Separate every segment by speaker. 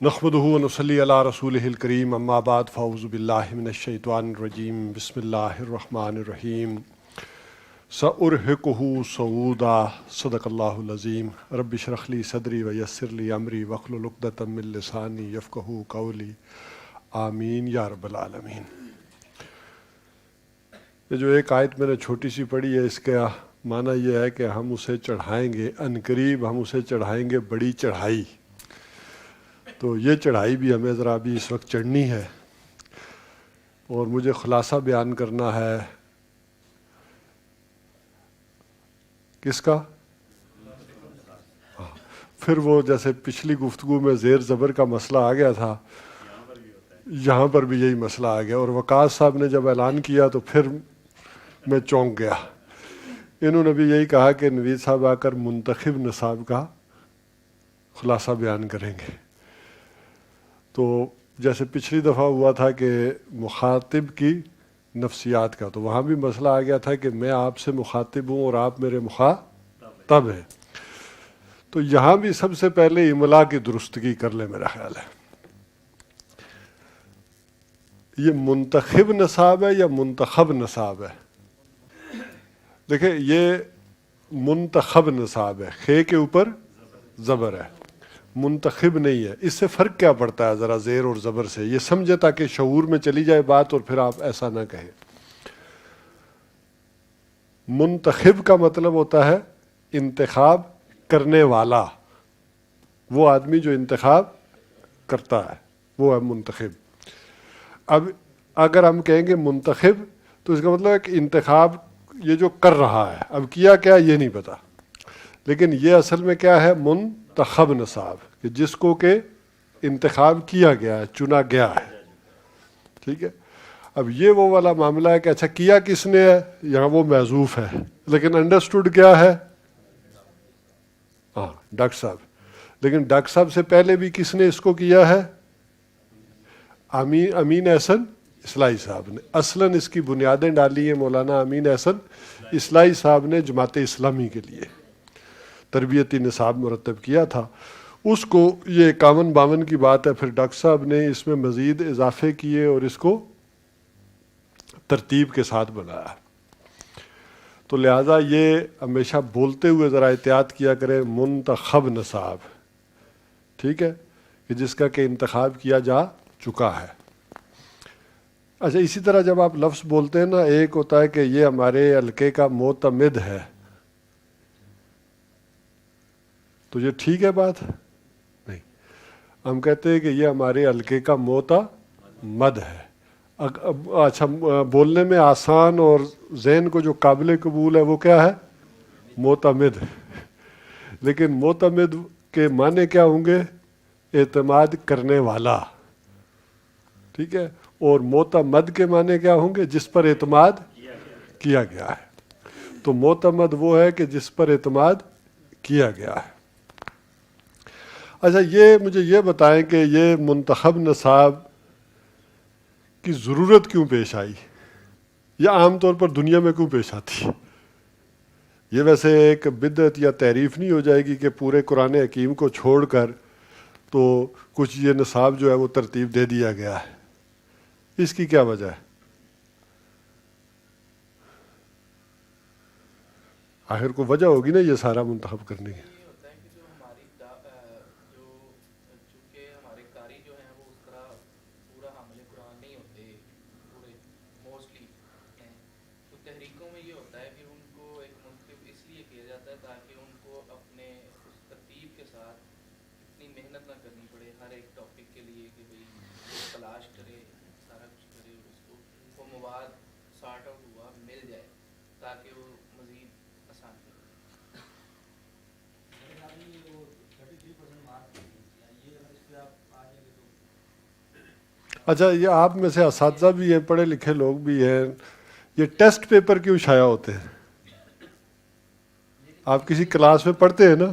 Speaker 1: نحمدہ ونصلی علی رسولہ الکریم اما بعد فاعوذ باللہ من الشیطان الرجیم بسم اللہ الرحمن الرحیم سأرہقہ صعودا صدق اللہ العظیم رب اشرح لی صدری ویسر لی امری واحلل عقدۃ من لسانی یفقہوا قولی آمین یا رب العالمین۔ یہ جو ایک آیت میں نے چھوٹی سی پڑھی ہے، اس کا معنی یہ ہے کہ ہم اسے چڑھائیں گے، عنقریب ہم اسے چڑھائیں گے بڑی چڑھائی۔ تو یہ چڑھائی بھی ہمیں ذرا بھی اس وقت چڑھنی ہے، اور مجھے خلاصہ بیان کرنا ہے کس کا؟ پھر وہ جیسے پچھلی گفتگو میں زیر زبر کا مسئلہ آ گیا تھا، یہاں پر بھی یہی مسئلہ آ گیا، اور وقاص صاحب نے جب اعلان کیا تو پھر میں چونک گیا۔ انہوں نے بھی یہی کہا کہ نوید صاحب آ کر منتخب نصاب کا خلاصہ بیان کریں گے۔ تو جیسے پچھلی دفعہ ہوا تھا کہ مخاطب کی نفسیات کا، تو وہاں بھی مسئلہ آ گیا تھا کہ میں آپ سے مخاطب ہوں اور آپ میرے مخاطب ہیں۔ تو یہاں بھی سب سے پہلے املا کی درستگی کر لیں، میرا خیال ہے یہ منتخب نصاب ہے یا منتخب نصاب ہے؟ دیکھیں، یہ منتخب نصاب ہے، خے کے اوپر زبر ہے، منتخب نہیں ہے۔ اس سے فرق کیا پڑتا ہے ذرا زیر اور زبر سے، یہ سمجھے تاکہ شعور میں چلی جائے بات اور پھر آپ ایسا نہ کہیں۔ منتخب کا مطلب ہوتا ہے انتخاب کرنے والا، وہ آدمی جو انتخاب کرتا ہے وہ ہے منتخب۔ اب اگر ہم کہیں گے منتخب تو اس کا مطلب ہے کہ انتخاب یہ جو کر رہا ہے، اب کیا کیا یہ نہیں پتا، لیکن یہ اصل میں کیا ہے؟ منتخب نصاب، کہ جس کو کہ انتخاب کیا گیا ہے، چنا گیا ہے، ٹھیک ہے۔ اب یہ وہ والا معاملہ ہے کہ اچھا کیا کس نے ہے، یہاں وہ محذوف ہے، لیکن انڈرسٹوڈ کیا ہے؟ ہاں، ڈاکٹر صاحب۔ لیکن ڈاکٹر صاحب سے پہلے بھی کس نے اس کو کیا ہے؟ امین احسن اصلاحی صاحب نے۔ اصلاً اس کی بنیادیں ڈالی ہیں مولانا امین احسن اصلاحی صاحب نے جماعت اسلامی کے لیے، تربیتی نصاب مرتب کیا تھا اس کو۔ یہ 51-52 کی بات ہے، پھر ڈاکٹر صاحب نے اس میں مزید اضافے کیے اور اس کو ترتیب کے ساتھ بنایا۔ تو لہٰذا یہ ہمیشہ بولتے ہوئے ذرا احتیاط کیا کرے، منتخب نصاب، ٹھیک ہے، کہ جس کا کہ انتخاب کیا جا چکا ہے۔ اچھا، اسی طرح جب آپ لفظ بولتے ہیں نا، ایک ہوتا ہے کہ یہ ہمارے حلقے کا معتمد ہے، تو یہ ٹھیک ہے بات؟ نہیں، ہم کہتے ہیں کہ یہ ہمارے حلقے کا معتمد ہے۔ اچھا، بولنے میں آسان اور ذہن کو جو قابل قبول ہے وہ کیا ہے؟ معتمد۔ لیکن معتمد کے معنی کیا ہوں گے؟ اعتماد کرنے والا، ٹھیک ہے، اور معتمد کے معنی کیا ہوں گے؟ جس پر اعتماد کیا گیا ہے۔ تو معتمد وہ ہے کہ جس پر اعتماد کیا گیا ہے۔ اچھا، یہ مجھے یہ بتائیں کہ یہ منتخب نصاب کی ضرورت کیوں پیش آئی، یا عام طور پر دنیا میں کیوں پیش آتی ہے؟ یہ ویسے ایک بدعت یا تعریف نہیں ہو جائے گی کہ پورے قرآن حکیم کو چھوڑ کر تو کچھ یہ نصاب جو ہے وہ ترتیب دے دیا گیا ہے؟ اس کی کیا وجہ ہے؟ آخر کو وجہ ہوگی نا یہ سارا منتخب کرنے کی۔ اچھا، یہ آپ میں سے اساتذہ بھی ہیں، پڑھے لکھے لوگ بھی ہیں، یہ ٹیسٹ پیپر کیوں شائع ہوتے ہیں؟ آپ کسی کلاس میں پڑھتے ہیں نا؟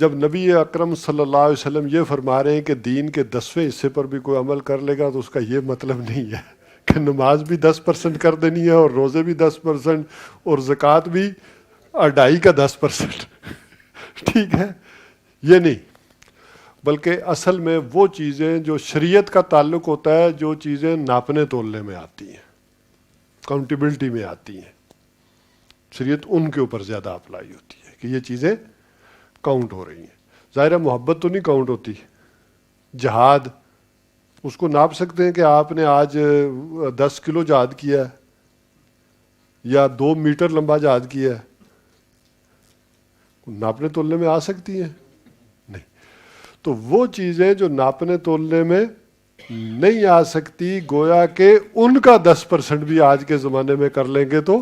Speaker 1: جب نبی اکرم صلی اللہ علیہ وسلم یہ فرما رہے ہیں کہ دین کے 10ویں حصے پر بھی کوئی عمل کر لے گا تو اس کا یہ مطلب نہیں ہے کہ نماز بھی 10% کر دینی ہے اور روزے بھی 10% اور زکوٰۃ بھی 2.5 کا 10%. ٹھیک ہے، یہ نہیں، بلکہ اصل میں وہ چیزیں جو شریعت کا تعلق ہوتا ہے، جو چیزیں ناپنے تولنے میں آتی ہیں، اکاؤنٹیبلٹی میں آتی ہیں، شریعت ان کے اوپر زیادہ اپلائی ہوتی ہے کہ یہ چیزیں کاؤنٹ ہو رہی ہیں. ظاہر ہے محبت تو نہیں کاؤنٹ ہوتی. جہاد اس کو ناپ سکتے ہیں کہ آپ نے آج 10 کلو جہاد کیا ہے یا 2 میٹر لمبا جہاد کیا ہے؟ ناپنے تولنے میں آ سکتی ہیں؟ نہیں. تو وہ چیزیں جو ناپنے تولنے میں نہیں آ سکتی، گویا کہ ان کا 10% بھی آج کے زمانے میں کر لیں گے تو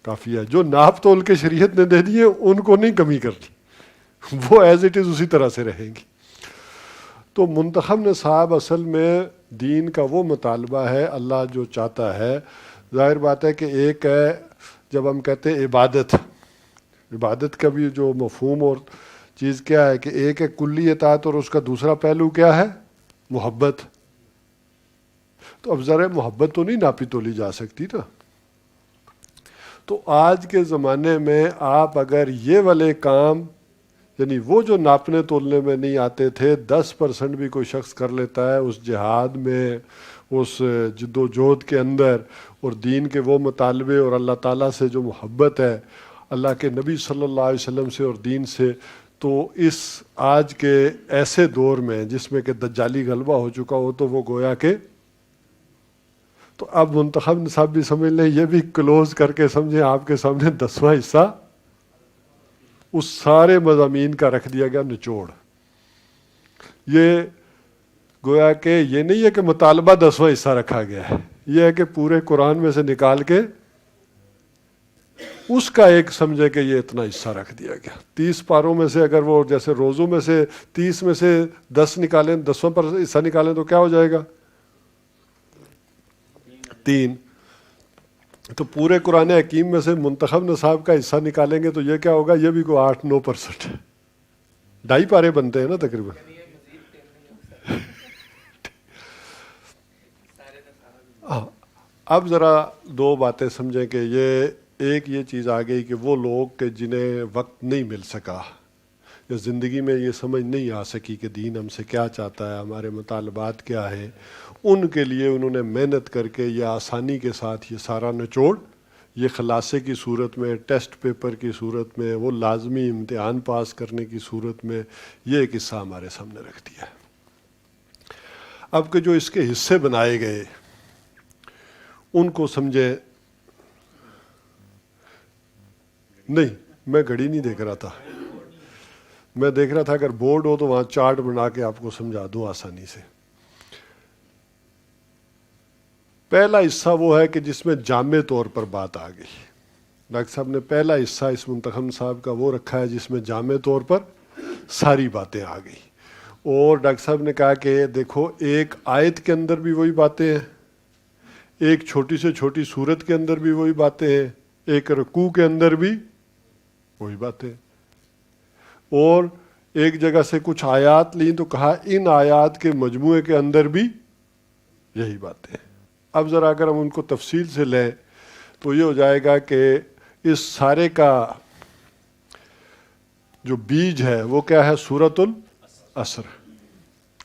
Speaker 1: کافی ہے. جو ناپ تول کے شریعت نے دے دیے ان کو نہیں کمی کرنی، وہ ایز اٹ از اسی طرح سے رہیں گی. تو منتخب نصاب اصل میں دین کا وہ مطالبہ ہے اللہ جو چاہتا ہے. ظاہر بات ہے کہ ایک ہے جب ہم کہتے ہیں عبادت کا بھی جو مفہوم اور چیز کیا ہے کہ ایک ہے کلی اطاعت اور اس کا دوسرا پہلو کیا ہے؟ محبت. تو اب ذرا محبت تو نہیں ناپی تولی جا سکتی نا. تو آج کے زمانے میں آپ اگر یہ والے کام، یعنی وہ جو ناپنے تولنے میں نہیں آتے تھے، 10% بھی کوئی شخص کر لیتا ہے اس جہاد میں، اس جد و جہد کے اندر، اور دین کے وہ مطالبے اور اللہ تعالیٰ سے جو محبت ہے، اللہ کے نبی صلی اللہ علیہ وسلم سے اور دین سے، تو اس آج کے ایسے دور میں جس میں کہ دجالی غلبہ ہو چکا ہو، تو وہ گویا کہ تو اب منتخب نصاب بھی سمجھ لیں، یہ بھی کلوز کر کے سمجھیں آپ کے سامنے 10واں حصہ اس سارے مضامین کا رکھ دیا گیا نچوڑ. یہ گویا کہ یہ نہیں ہے کہ مطالبہ 10واں حصہ رکھا گیا ہے، یہ ہے کہ پورے قرآن میں سے نکال کے اس کا ایک سمجھے کہ یہ اتنا حصہ رکھ دیا گیا. 30 پاروں میں سے اگر وہ جیسے روزوں میں سے 30 میں سے 10 نکالیں، 10واں پر حصہ نکالیں تو کیا ہو جائے گا؟ 3. تو پورے قرآن حکیم میں سے منتخب نصاب کا حصہ نکالیں گے تو یہ کیا ہوگا؟ یہ بھی کوئی 8-9% ہے. 2.5 پارے بنتے ہیں نا تقریباً. اب ذرا 2 باتیں سمجھیں کہ یہ چیز آ گئی کہ وہ لوگ کہ جنہیں وقت نہیں مل سکا یا زندگی میں یہ سمجھ نہیں آ سکی کہ دین ہم سے کیا چاہتا ہے، ہمارے مطالبات کیا ہیں، ان کے لیے انہوں نے محنت کر کے یا آسانی کے ساتھ یہ سارا نچوڑ یہ خلاصے کی صورت میں، ٹیسٹ پیپر کی صورت میں، وہ لازمی امتحان پاس کرنے کی صورت میں یہ ایک حصہ ہمارے سامنے رکھ دیا ہے. اب کہ جو اس کے حصے بنائے گئے ان کو سمجھے. نہیں، میں گھڑی نہیں دیکھ رہا تھا، میں دیکھ رہا تھا اگر بورڈ ہو تو وہاں چارٹ بنا کے آپ کو سمجھا دوں آسانی سے. پہلا حصہ وہ ہے کہ جس میں جامع طور پر بات آ گئی. ڈاکٹر صاحب نے پہلا حصہ اس منتخب صاحب کا وہ رکھا ہے جس میں جامع طور پر ساری باتیں آ گئی. اور ڈاکٹر صاحب نے کہا کہ دیکھو ایک آیت کے اندر بھی وہی باتیں ہیں، ایک چھوٹی سے چھوٹی سورت کے اندر بھی وہی باتیں ہیں، ایک رکوع کے اندر بھی وہی باتیں، اور ایک جگہ سے کچھ آیات لیں تو کہا ان آیات کے مجموعے کے اندر بھی یہی باتیں ہیں. اب ذرا اگر ہم ان کو تفصیل سے لیں تو یہ ہو جائے گا کہ اس سارے کا جو بیج ہے وہ کیا ہے؟ سورۃ العصر.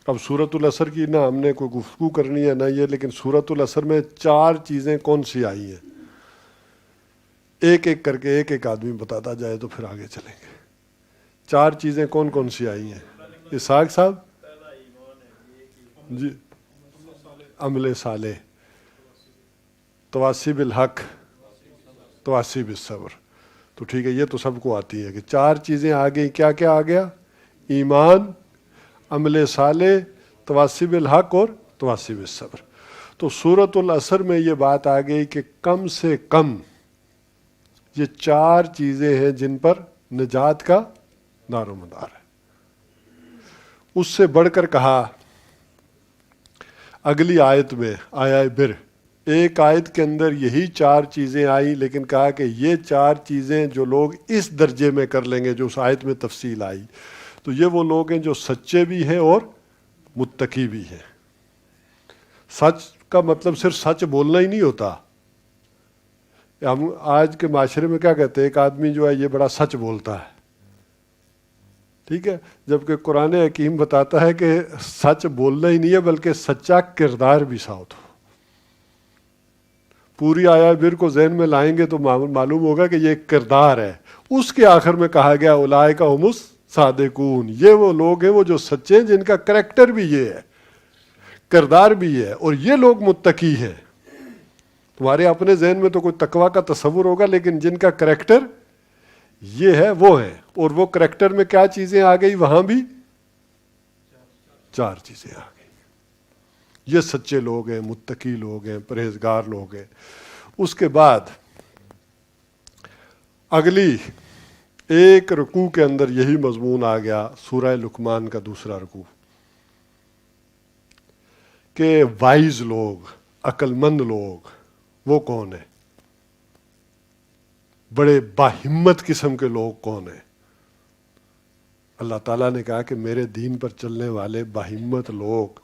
Speaker 1: اب سورۃ العصر کی نہ ہم نے کوئی گفتگو کرنی ہے نہ یہ، لیکن سورۃ العصر میں 4 چیزیں کون سی آئی ہیں، ایک ایک کر کے ایک آدمی بتاتا جائے تو پھر آگے چلیں گے. 4 چیزیں کون کون سی آئی ہیں؟ اسحاق صاحب جی. عمل صالح، تواصی بالحق، تواصی بالصبر. تو ٹھیک ہے، یہ تو سب کو آتی ہے کہ 4 چیزیں آ گئی. کیا کیا آ گیا؟ ایمان، عمل صالح، تواصی بالحق اور تواصی بالصبر. تو سورۃ العصر میں یہ بات آ گئی کہ کم سے کم یہ 4 چیزیں ہیں جن پر نجات کا دار و مدار ہے. اس سے بڑھ کر کہا اگلی آیت میں، آیا بر ایک آیت کے اندر یہی 4 چیزیں آئیں، لیکن کہا کہ یہ 4 چیزیں جو لوگ اس درجے میں کر لیں گے جو اس آیت میں تفصیل آئی، تو یہ وہ لوگ ہیں جو سچے بھی ہیں اور متقی بھی ہیں۔ سچ کا مطلب صرف سچ بولنا ہی نہیں ہوتا۔ ہم آج کے معاشرے میں کیا کہتے ہیں، ایک آدمی جو ہے یہ بڑا سچ بولتا ہے، ٹھیک ہے، جبکہ قرآن حکیم بتاتا ہے کہ سچ بولنا ہی نہیں ہے بلکہ سچا کردار بھی صاف ہو۔ پوری آیا بر کو ذہن میں لائیں گے تو معلوم ہوگا کہ یہ ایک کردار ہے۔ اس کے آخر میں کہا گیا اولئک هم الصادقون، یہ وہ لوگ ہیں وہ جو سچے ہیں، جن کا کریکٹر بھی یہ ہے، کردار بھی ہے، اور یہ لوگ متقی ہیں۔ تمہارے اپنے ذہن میں تو کوئی تقوی کا تصور ہوگا، لیکن جن کا کریکٹر یہ ہے وہ ہیں۔ اور وہ کریکٹر میں کیا چیزیں آ گئی، وہاں بھی 4 چیزیں آ گئی۔ یہ سچے لوگ ہیں، متقی لوگ ہیں، پرہیزگار لوگ ہیں۔ اس کے بعد اگلی ایک رکوع کے اندر یہی مضمون آ گیا، سورہ لقمان کا دوسرا رکوع، کہ وائز لوگ، عقل مند لوگ وہ کون ہیں، بڑے باہمت قسم کے لوگ کون ہیں۔ اللہ تعالیٰ نے کہا کہ میرے دین پر چلنے والے باہمت لوگ،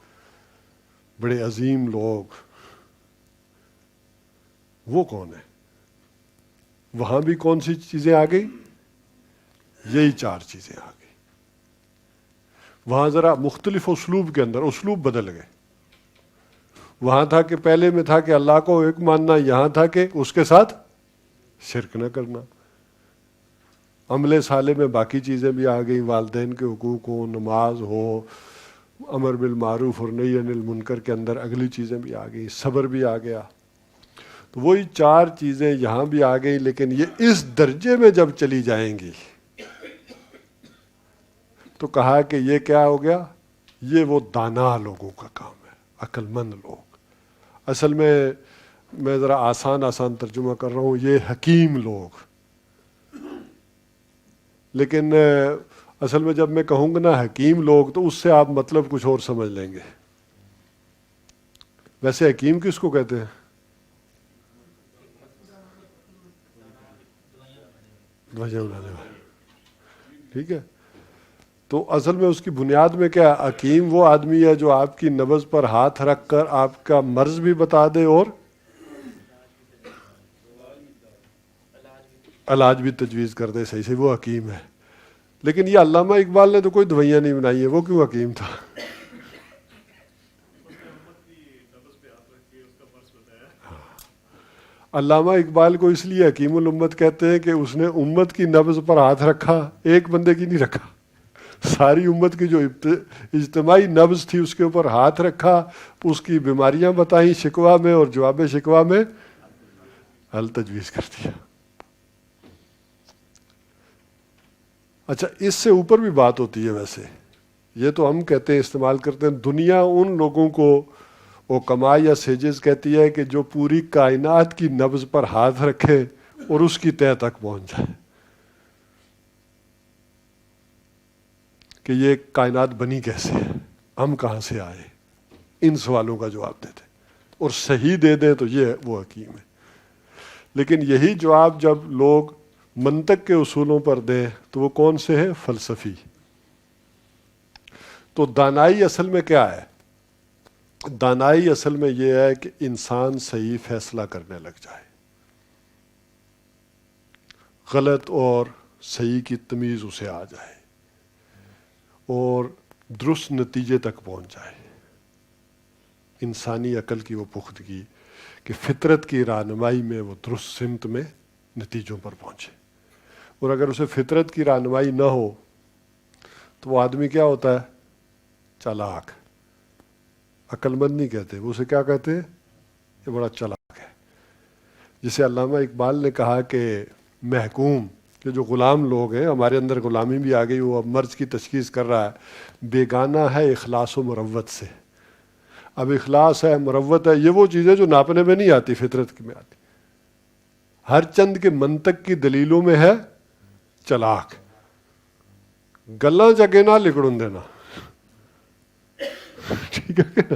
Speaker 1: بڑے عظیم لوگ، وہ کون ہیں۔ وہاں بھی کون سی چیزیں آ گئی، یہی 4 چیزیں آ گئی۔ وہاں ذرا مختلف اسلوب کے اندر اسلوب بدل گئے۔ وہاں تھا کہ پہلے میں تھا کہ اللہ کو ایک ماننا، یہاں تھا کہ اس کے ساتھ شرک نہ کرنا۔ عمل صالح میں باقی چیزیں بھی آ گئیں، والدین کے حقوق ہو، نماز ہو، امر بالمعروف اور نہی عن المنکر کے اندر اگلی چیزیں بھی آ گئی، صبر بھی آ گیا۔ تو وہی 4 چیزیں یہاں بھی آ گئی، لیکن یہ اس درجے میں جب چلی جائیں گی تو کہا کہ یہ کیا ہو گیا، یہ وہ دانا لوگوں کا کام ہے، عقل مند لوگ۔ اصل میں ذرا آسان ترجمہ کر رہا ہوں، یہ حکیم لوگ۔ لیکن اصل میں جب میں کہوں گا نا حکیم لوگ تو اس سے آپ مطلب کچھ اور سمجھ لیں گے۔ ویسے حکیم کس کو کہتے ہیں؟ دوائیاں بنانے والے، ٹھیک ہے۔ تو اصل میں اس کی بنیاد میں کیا، حکیم وہ آدمی ہے جو آپ کی نبض پر ہاتھ رکھ کر آپ کا مرض بھی بتا دے اور علاج بھی تجویز کر دے صحیح سے، وہ حکیم ہے۔ لیکن یہ علامہ اقبال نے تو کوئی دوائیاں نہیں بنائی ہیں، وہ کیوں حکیم تھا؟ علامہ اقبال کو اس لیے حکیم الامت کہتے ہیں کہ اس نے امت کی نبض پر ہاتھ رکھا، ایک بندے کی نہیں رکھا، ساری امت کی جو اجتماعی نبض تھی اس کے اوپر ہاتھ رکھا، اس کی بیماریاں بتائیں شکوہ میں، اور جواب شکوہ میں حل تجویز کر دیا۔ اچھا، اس سے اوپر بھی بات ہوتی ہے۔ ویسے یہ تو ہم کہتے ہیں، استعمال کرتے ہیں، دنیا ان لوگوں کو حکما یا سیجز کہتی ہے کہ جو پوری کائنات کی نبض پر ہاتھ رکھے اور اس کی تہہ تک پہنچ جائے کہ یہ کائنات بنی کیسے ہے، ہم کہاں سے آئے، ان سوالوں کا جواب دیتے اور صحیح دے دیں تو یہ وہ حکیم ہے۔ لیکن یہی جواب جب لوگ منطق کے اصولوں پر دیں تو وہ کون سے ہیں؟ فلسفی۔ تو دانائی اصل میں کیا ہے؟ دانائی اصل میں یہ ہے کہ انسان صحیح فیصلہ کرنے لگ جائے، غلط اور صحیح کی تمیز اسے آ جائے اور درست نتیجے تک پہنچ جائے۔ انسانی عقل کی وہ پختگی کہ فطرت کی رہنمائی میں وہ درست سمت میں نتیجوں پر پہنچے۔ اور اگر اسے فطرت کی رہنمائی نہ ہو تو وہ آدمی کیا ہوتا ہے؟ چالاک۔ عقل مند نہیں کہتے، وہ اسے کیا کہتے ہیں؟ یہ بڑا چالاک ہے۔ جسے علامہ اقبال نے کہا کہ محکوم کہ جو غلام لوگ ہیں، ہمارے اندر غلامی بھی آ گئی، وہ اب مرض کی تشخیص کر رہا ہے، بیگانہ ہے اخلاص و مروت سے۔ اب اخلاص ہے، مروت ہے، یہ وہ چیزیں جو ناپنے میں نہیں آتی، فطرت میں آتی، ہر چند کے منطق کی دلیلوں میں ہے چلاک۔ گلاں جگے نہ لکڑن دینا، ٹھیک ہے نا؟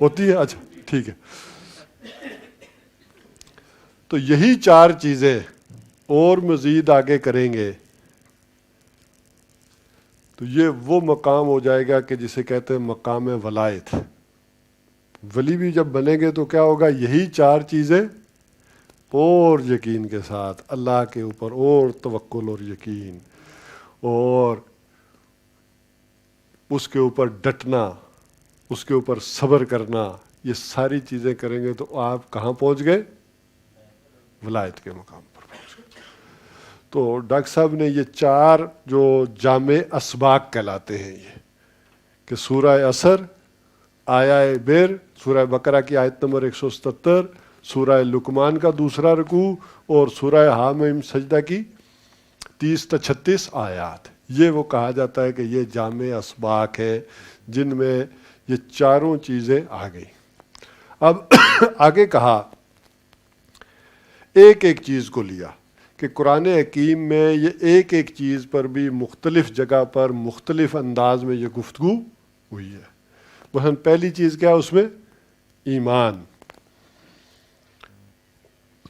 Speaker 1: ہوتی ہے؟ اچھا ٹھیک ہے. تو یہی 4 چیزیں اور مزید آگے کریں گے تو یہ وہ مقام ہو جائے گا کہ جسے کہتے ہیں مقام ولایت. ولی بھی جب بنیں گے تو کیا ہوگا؟ یہی 4 چیزیں اور یقین کے ساتھ اللہ کے اوپر اور توکل اور یقین اور اس کے اوپر ڈٹنا، اس کے اوپر صبر کرنا، یہ ساری چیزیں کریں گے تو آپ کہاں پہنچ گئے؟ ولایت کے مقام پر پہنچ گئے. تو ڈاکٹر صاحب نے یہ 4 جو جامع اسباق کہلاتے ہیں یہ کہ سورہ عصر، آیہ بیر، سورہ بقرہ کی آیت نمبر 177، سورہ لقمان کا دوسرا رکوع اور سورہ حامیم سجدہ کی 30 تا 36 آیات، یہ وہ کہا جاتا ہے کہ یہ جامع اسباق ہے جن میں یہ 4 چیزیں آ گئی. اب آگے کہا ایک ایک چیز کو لیا کہ قرآن حکیم میں یہ ایک ایک چیز پر بھی مختلف جگہ پر مختلف انداز میں یہ گفتگو ہوئی ہے. مثلا پہلی چیز کیا اس میں؟ ایمان.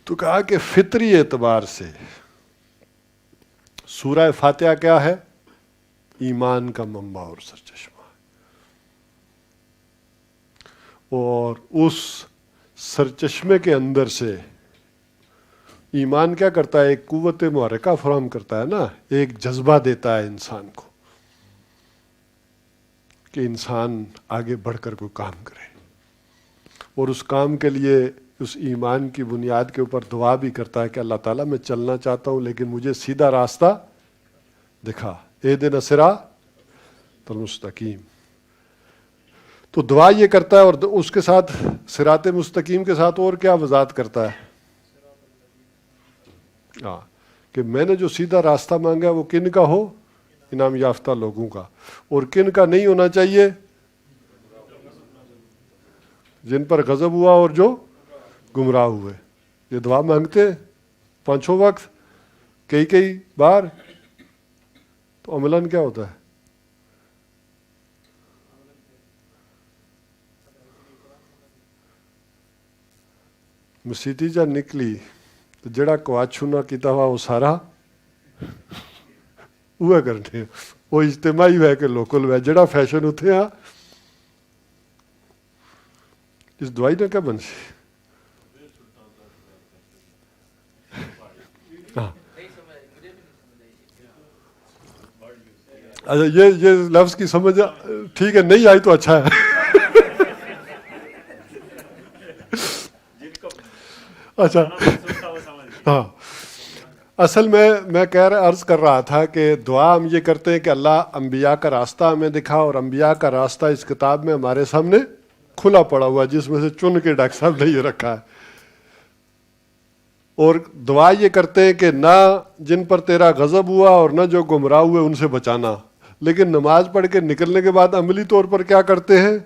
Speaker 1: تو کہا کہ فطری اعتبار سے سورہ فاتحہ کیا ہے؟ ایمان کا منبع اور سرچشمہ. اور اس سرچشمے کے اندر سے ایمان کیا کرتا ہے؟ ایک قوت محرکہ فراہم کرتا ہے نا، ایک جذبہ دیتا ہے انسان کو کہ انسان آگے بڑھ کر کوئی کام کرے، اور اس کام کے لیے اس ایمان کی بنیاد کے اوپر دعا بھی کرتا ہے کہ اللہ تعالیٰ میں چلنا چاہتا ہوں لیکن مجھے سیدھا راستہ دکھا، اہدنا الصراط المستقیم. تو دعا یہ کرتا ہے، اور اس کے ساتھ صراط مستقیم کے ساتھ اور کیا وضاحت کرتا ہے؟ کہ میں نے جو سیدھا راستہ مانگا ہے وہ کن کا ہو؟ انعام یافتہ لوگوں کا. اور کن کا نہیں ہونا چاہیے؟ جن پر غضب ہوا اور جو گمراہ ہوئے. یہ دعا مانگتے ہیں 5 وقت کئی بار، تو عملاً کیا ہوتا ہے؟ مسیتی جا نکلی تو جڑا کواچھونا کیتا ہوا وہ سارا وہ کرنے، وہ اجتماعی ہے کہ لوکل ہے، جڑا فیشن اتنے آ اس دوائی نے کیا بنسی. اچھا یہ لفظ کی سمجھ ٹھیک ہے، نہیں آئی تو اچھا ہے. اچھا ہاں، اصل میں عرض کر رہا تھا کہ دعا ہم یہ کرتے ہیں کہ اللہ انبیاء کا راستہ ہمیں دکھا، اور انبیاء کا راستہ اس کتاب میں ہمارے سامنے کھلا پڑا ہوا ہے جس میں سے چن کے ڈاکٹر صاحب نے یہ رکھا ہے. اور دعا یہ کرتے ہیں کہ نہ جن پر تیرا غضب ہوا اور نہ جو گمراہ ہوئے ان سے بچانا. لیکن نماز پڑھ کے نکلنے کے بعد عملی طور پر کیا کرتے ہیں؟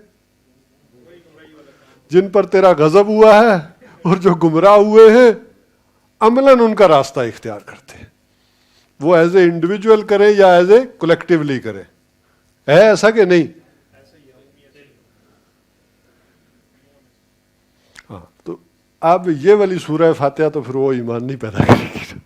Speaker 1: جن پر تیرا غضب ہوا ہے اور جو گمراہ ہوئے ہیں عملاً ان کا راستہ اختیار کرتے ہیں. وہ ایز اے انڈیویجول کریں یا ایز اے کولیکٹیولی کریں، ہے ایسا کہ نہیں؟ ہاں. تو اب یہ والی سورہ فاتحہ تو پھر وہ ایمان نہیں پیدا کرے گی.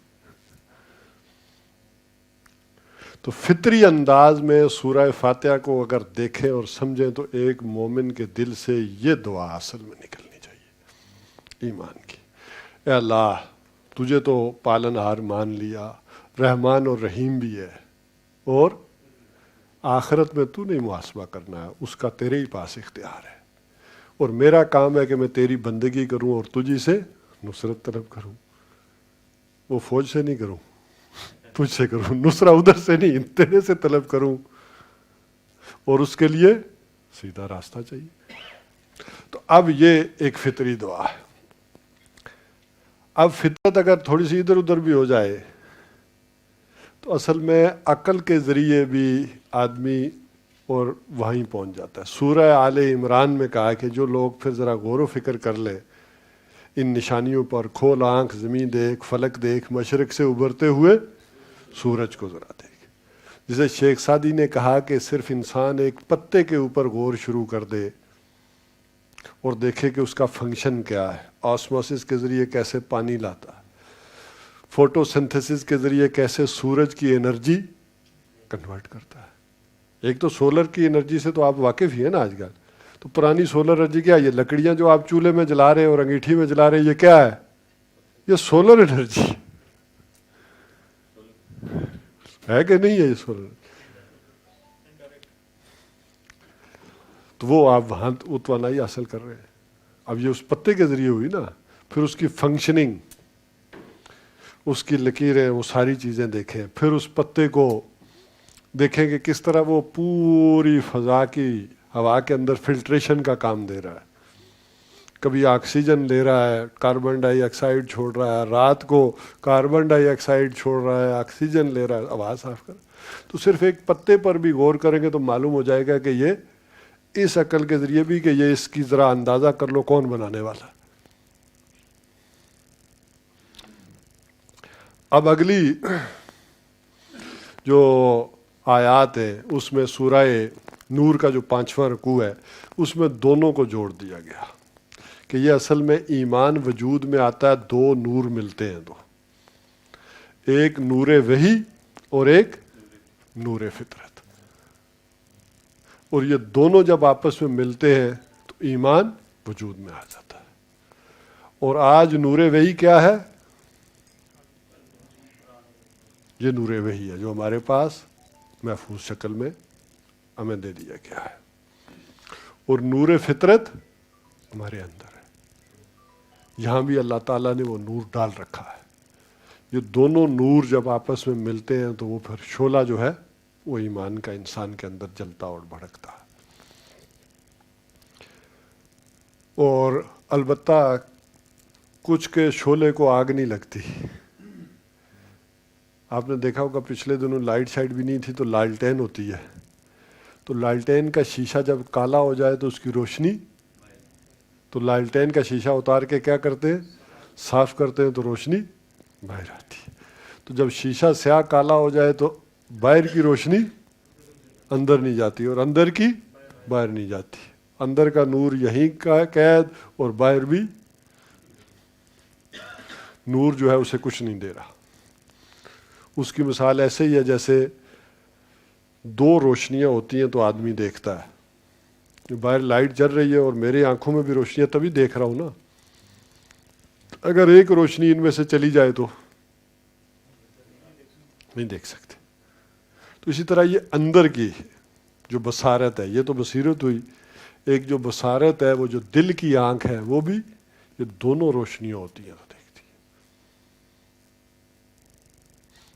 Speaker 1: تو فطری انداز میں سورہ فاتحہ کو اگر دیکھیں اور سمجھیں تو ایک مومن کے دل سے یہ دعا اصل میں نکلنی چاہیے ایمان کی. اے اللہ تجھے تو پالن ہار مان لیا، رحمان اور رحیم بھی ہے، اور آخرت میں تو نہیں محاسبہ کرنا ہے، اس کا تیرے ہی پاس اختیار ہے، اور میرا کام ہے کہ میں تیری بندگی کروں اور تجھی سے نصرت طلب کروں. وہ فوج سے نہیں کروں، تجھ سے کروں، نصرہ ادھر سے نہیں تیرے سے طلب کروں، اور اس کے لیے سیدھا راستہ چاہیے. تو اب یہ ایک فطری دعا ہے. اب فطرت اگر تھوڑی سی ادھر ادھر بھی ہو جائے تو اصل میں عقل کے ذریعے بھی آدمی اور وہیں پہنچ جاتا ہے. سورہ آل عمران میں کہا کہ جو لوگ پھر ذرا غور و فکر کر لیں ان نشانیوں پر، کھول آنکھ زمین دیکھ، فلک دیکھ، مشرق سے ابھرتے ہوئے سورج کو ذرا دیکھ. جسے شیخ سعدی نے کہا کہ صرف انسان ایک پتے کے اوپر غور شروع کر دے اور دیکھے کہ اس کا فنکشن کیا ہے، آسموسس کے ذریعے کیسے پانی لاتا ہے، فوٹو سنتھسس کے ذریعے کیسے سورج کی انرجی کنورٹ کرتا ہے۔ ایک تو سولر کی انرجی سے تو آپ واقف ہی ہیں نا آج کل، تو پرانی سولر انرجی کیا ہے؟ یہ لکڑیاں جو آپ چولہے میں جلا رہے ہیں اور انگیٹھی میں جلا رہے ہیں، یہ کیا ہے؟ یہ سولر انرجی ہے کہ نہیں ہے؟ یہ سولر، تو وہ آپ وہاں توانائی حاصل کر رہے ہیں۔ اب یہ اس پتے کے ذریعے ہوئی نا، پھر اس کی فنکشننگ، اس کی لکیریں، وہ ساری چیزیں دیکھیں، پھر اس پتے کو دیکھیں کہ کس طرح وہ پوری فضا کی ہوا کے اندر فلٹریشن کا کام دے رہا ہے، کبھی آکسیجن لے رہا ہے، کاربن ڈائی آکسائڈ چھوڑ رہا ہے، رات کو کاربن ڈائی آکسائڈ چھوڑ رہا ہے، آکسیجن لے رہا ہے، آواز صاف کر۔ تو صرف ایک پتے پر بھی غور کریں گے تو معلوم ہو جائے گا کہ یہ اس عقل کے ذریعے بھی کہ یہ اس کی ذرا اندازہ کر لو کون بنانے والا۔ اب اگلی جو آیات ہے اس میں سورہ نور کا جو 5واں رکوع ہے اس میں دونوں کو جوڑ دیا گیا کہ یہ اصل میں ایمان وجود میں آتا ہے، دو نور ملتے ہیں، دو، ایک نور وحی اور ایک نور فطرت، اور یہ دونوں جب آپس میں ملتے ہیں تو ایمان وجود میں آ جاتا ہے۔ اور آج نور وحی کیا ہے؟ یہ نور وحی ہے جو ہمارے پاس محفوظ شکل میں ہمیں دے دیا گیا ہے، اور نور فطرت ہمارے اندر ہے، یہاں بھی اللہ تعالیٰ نے وہ نور ڈال رکھا ہے۔ یہ دونوں نور جب آپس میں ملتے ہیں تو وہ پھر شعلہ جو ہے وہ ایمان کا انسان کے اندر جلتا اور بھڑکتا ہے۔ اور البتہ کچھ کے شعلے کو آگ نہیں لگتی۔ آپ نے دیکھا ہوگا پچھلے دنوں لائٹ شائٹ بھی نہیں تھی تو لالٹین ہوتی ہے، تو لالٹین کا شیشہ جب کالا ہو جائے تو اس کی روشنی، تو لالٹین کا شیشہ اتار کے کیا کرتے ہیں؟ صاف کرتے ہیں، تو روشنی باہر آتی ہے۔ تو جب شیشہ سیاہ کالا ہو جائے تو باہر کی روشنی اندر نہیں جاتی اور اندر کی باہر نہیں جاتی، اندر کا نور یہیں کا قید اور باہر بھی نور جو ہے اسے کچھ نہیں دے رہا۔ اس کی مثال ایسے ہی ہے جیسے دو روشنیاں ہوتی ہیں تو آدمی دیکھتا ہے، باہر لائٹ جل رہی ہے اور میرے آنکھوں میں بھی روشنیاں تبھی دیکھ رہا ہوں نا، اگر ایک روشنی ان میں سے چلی جائے تو نہیں دیکھ سکتے۔ تو اسی طرح یہ اندر کی جو بصارت ہے، یہ تو بصیرت ہوئی، ایک جو بصارت ہے وہ جو دل کی آنکھ ہے، وہ بھی یہ دونوں روشنیاں ہوتی ہیں تو دیکھتی ہے۔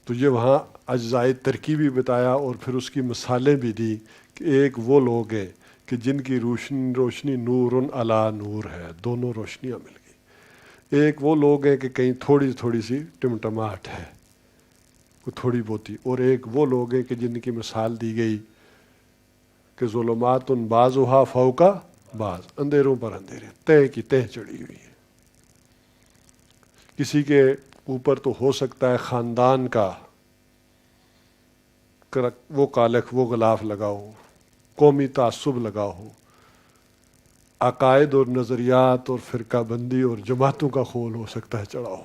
Speaker 1: تو یہ وہاں اجزائے ترکیبی بتایا اور پھر اس کی مثالیں بھی دی کہ ایک وہ لوگ ہیں کہ جن کی روشنی نور علی نور ہے، دونوں روشنیاں مل گئی۔ ایک وہ لوگ ہیں کہ کہیں تھوڑی تھوڑی سی ٹمٹماہٹ ہے، کوئی تھوڑی بہتی، اور ایک وہ لوگ ہیں کہ جن کی مثال دی گئی کہ ظلمات بعضها فوق بعض، اندھیروں پر اندھیرے، تہ کی تہ چڑھی ہوئی ہے۔ کسی کے اوپر تو ہو سکتا ہے خاندان کا وہ کالک، وہ غلاف لگا ہو، قومی تعصب لگا ہو، عقائد اور نظریات اور فرقہ بندی اور جماعتوں کا خول ہو سکتا ہے چڑھا ہو،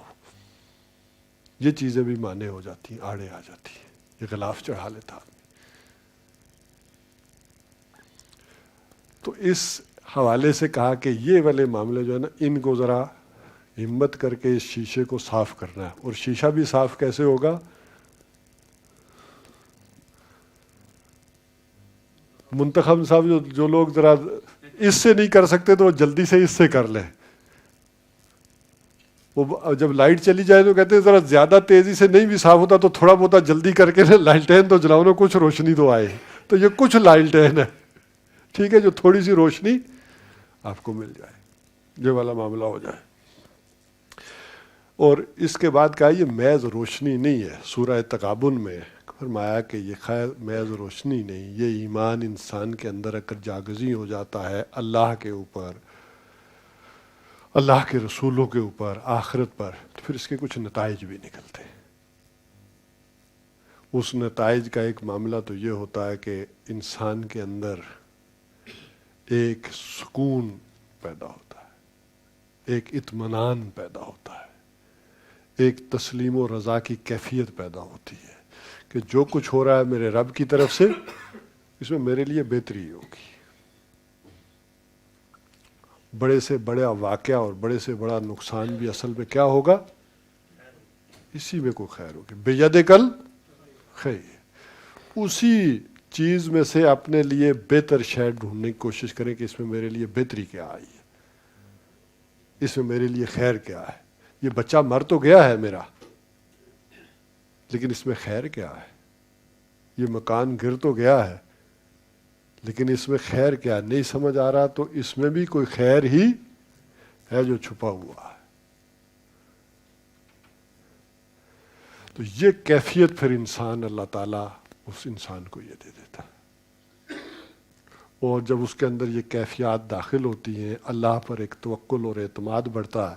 Speaker 1: یہ چیزیں بھی مانے ہو جاتی ہیں، آڑے آ جاتی ہیں، یہ غلاف چڑھا لیتا آدمی۔ تو اس حوالے سے کہا کہ یہ والے معاملے جو ہے نا، ان کو ذرا ہمت کر کے اس شیشے کو صاف کرنا ہے۔ اور شیشہ بھی صاف کیسے ہوگا؟ منتخب صاحب جو لوگ ذرا اس سے نہیں کر سکتے تو وہ جلدی سے اس سے کر لیں۔ وہ جب لائٹ چلی جائے تو کہتے ہیں ذرا زیادہ تیزی سے نہیں بھی صاف ہوتا تو تھوڑا بہت جلدی کر کے لالٹین تو جلاؤ نا، کچھ روشنی تو آئے۔ تو یہ کچھ لالٹین ہے، ٹھیک ہے، جو تھوڑی سی روشنی آپ کو مل جائے، یہ والا معاملہ ہو جائے۔ اور اس کے بعد کہا یہ محض روشنی نہیں ہے، سورہ تغابن میں فرمایا کہ یہ خیر محض روشنی نہیں، یہ ایمان انسان کے اندر اگر جاگزی ہو جاتا ہے اللہ کے اوپر، اللہ کے رسولوں کے اوپر، آخرت پر، تو پھر اس کے کچھ نتائج بھی نکلتے ہیں۔ اس نتائج کا ایک معاملہ تو یہ ہوتا ہے کہ انسان کے اندر ایک سکون پیدا ہوتا ہے، ایک اطمینان پیدا ہوتا ہے، ایک تسلیم و رضا کی کیفیت پیدا ہوتی ہے کہ جو کچھ ہو رہا ہے میرے رب کی طرف سے، اس میں میرے لیے بہتری ہوگی۔ بڑے سے بڑا واقعہ اور بڑے سے بڑا نقصان بھی اصل میں کیا ہوگا؟ اسی میں کوئی خیر ہوگی۔ بیدک الخیر، اسی چیز میں سے اپنے لیے بہتر شے ڈھونڈنے کی کوشش کریں کہ اس میں میرے لیے بہتری کیا آئی ہے، اس میں میرے لیے خیر کیا ہے۔ یہ بچہ مر تو گیا ہے میرا، لیکن اس میں خیر کیا ہے؟ یہ مکان گر تو گیا ہے، لیکن اس میں خیر کیا؟ نہیں سمجھ آ رہا تو اس میں بھی کوئی خیر ہی ہے جو چھپا ہوا ہے۔ تو یہ کیفیت پھر انسان، اللہ تعالیٰ اس انسان کو یہ دے دیتا ہے، اور جب اس کے اندر یہ کیفیات داخل ہوتی ہیں، اللہ پر ایک توکل اور اعتماد بڑھتا ہے،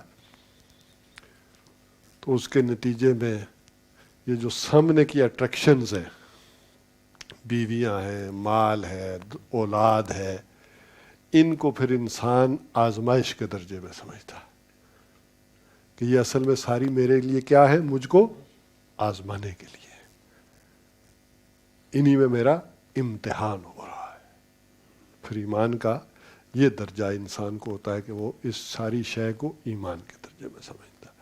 Speaker 1: تو اس کے نتیجے میں یہ جو سامنے کی اٹریکشنز ہیں، بیویاں ہیں، مال ہے، اولاد ہے، ان کو پھر انسان آزمائش کے درجے میں سمجھتا ہے کہ یہ اصل میں ساری میرے لیے کیا ہے؟ مجھ کو آزمانے کے لیے، انہی میں میرا امتحان ہو رہا ہے۔ پھر ایمان کا یہ درجہ انسان کو ہوتا ہے کہ وہ اس ساری شے کو ایمان کے درجے میں سمجھتا ہے۔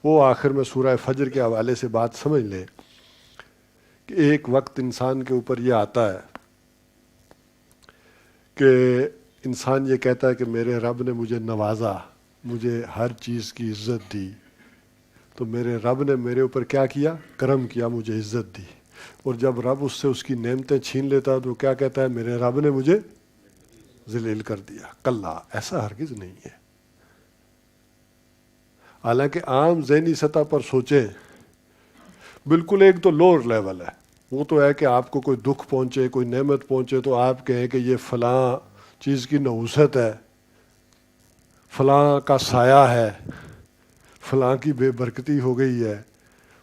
Speaker 1: وہ آخر میں سورہ فجر کے حوالے سے بات سمجھ لے کہ ایک وقت انسان کے اوپر یہ آتا ہے کہ انسان یہ کہتا ہے کہ میرے رب نے مجھے نوازا، مجھے ہر چیز کی عزت دی، تو میرے رب نے میرے اوپر کیا کیا؟ کرم کیا، مجھے عزت دی۔ اور جب رب اس سے اس کی نعمتیں چھین لیتا ہے تو کیا کہتا ہے؟ میرے رب نے مجھے ذلیل کر دیا۔ کلا، ایسا ہرگز نہیں ہے۔ حالانکہ عام ذہنی سطح پر سوچیں، بالکل ایک تو لوور لیول ہے، وہ تو ہے کہ آپ کو کوئی دکھ پہنچے، کوئی نعمت پہنچے تو آپ کہیں کہ یہ فلاں چیز کی نحوست ہے، فلاں کا سایہ ہے، فلاں کی بے برکتی ہو گئی ہے،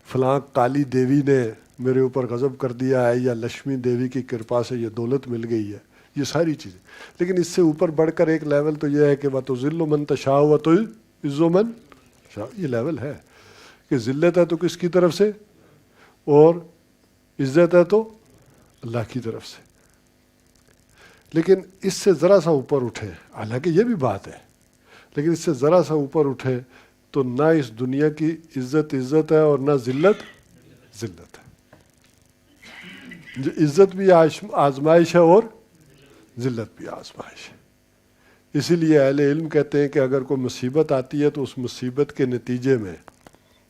Speaker 1: فلاں کالی دیوی نے میرے اوپر غضب کر دیا ہے، یا لکشمی دیوی کی کرپا سے یہ دولت مل گئی ہے، یہ ساری چیزیں۔ لیکن اس سے اوپر بڑھ کر ایک لیول تو یہ ہے کہ وَتُذِلُّ مَن تَشَاءُ وَتُعِزُّ مَن تَشَاءُ، یہ لیول ہے کہ ذلت ہے تو کس کی طرف سے اور عزت ہے تو اللہ کی طرف سے۔ لیکن اس سے ذرا سا اوپر اٹھے، حالانکہ یہ بھی بات ہے، لیکن اس سے ذرا سا اوپر اٹھے تو نہ اس دنیا کی عزت ہے اور نہ ذلت ہے۔ جو عزت بھی آزمائش ہے اور ذلت بھی آزمائش ہے۔ اسی لیے اہل علم کہتے ہیں کہ اگر کوئی مصیبت آتی ہے تو اس مصیبت کے نتیجے میں،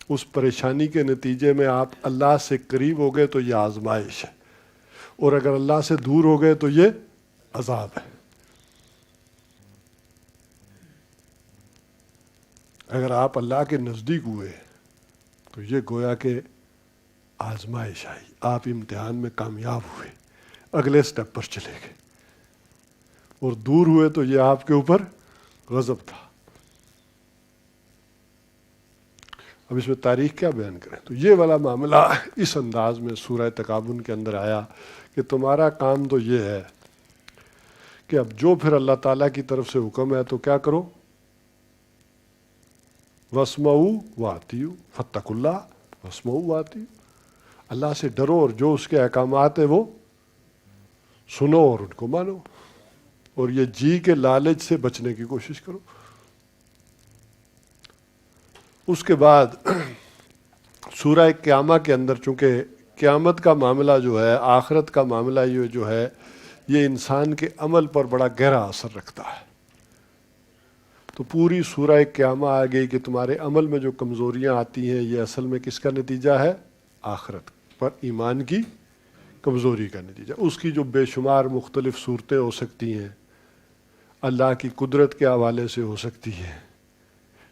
Speaker 1: اس پریشانی کے نتیجے میں آپ اللہ سے قریب ہو گئے تو یہ آزمائش ہے، اور اگر اللہ سے دور ہو گئے تو یہ عذاب ہے۔ اگر آپ اللہ کے نزدیک ہوئے تو یہ گویا کہ آزمائش آئی، آپ امتحان میں کامیاب ہوئے، اگلے سٹیپ پر چلے گئے، اور دور ہوئے تو یہ آپ کے اوپر غضب تھا۔ اب اس میں تاریخ کیا بیان کریں؟ تو یہ والا معاملہ اس انداز میں سورہ تغابن کے اندر آیا کہ تمہارا کام تو یہ ہے کہ اب جو پھر اللہ تعالیٰ کی طرف سے حکم ہے تو کیا کرو؟ وَاسْمَعُوا وَأَطِیعُوا فَاتَّقُوا اللَّهَ وَاسْمَعُوا وَأَطِیعُوا، اللہ سے ڈرو اور جو اس کے احکامات ہیں وہ سنو اور ان کو مانو، اور یہ جی کے لالچ سے بچنے کی کوشش کرو۔ اس کے بعد سورہ قیامہ کے اندر، چونکہ قیامت کا معاملہ جو ہے، آخرت کا معاملہ یہ جو ہے، یہ انسان کے عمل پر بڑا گہرا اثر رکھتا ہے، تو پوری سورہ قیامہ آ گئی کہ تمہارے عمل میں جو کمزوریاں آتی ہیں یہ اصل میں کس کا نتیجہ ہے؟ آخرت پر ایمان کی کمزوری کا نتیجہ۔ اس کی جو بے شمار مختلف صورتیں ہو سکتی ہیں، اللہ کی قدرت کے حوالے سے ہو سکتی ہیں،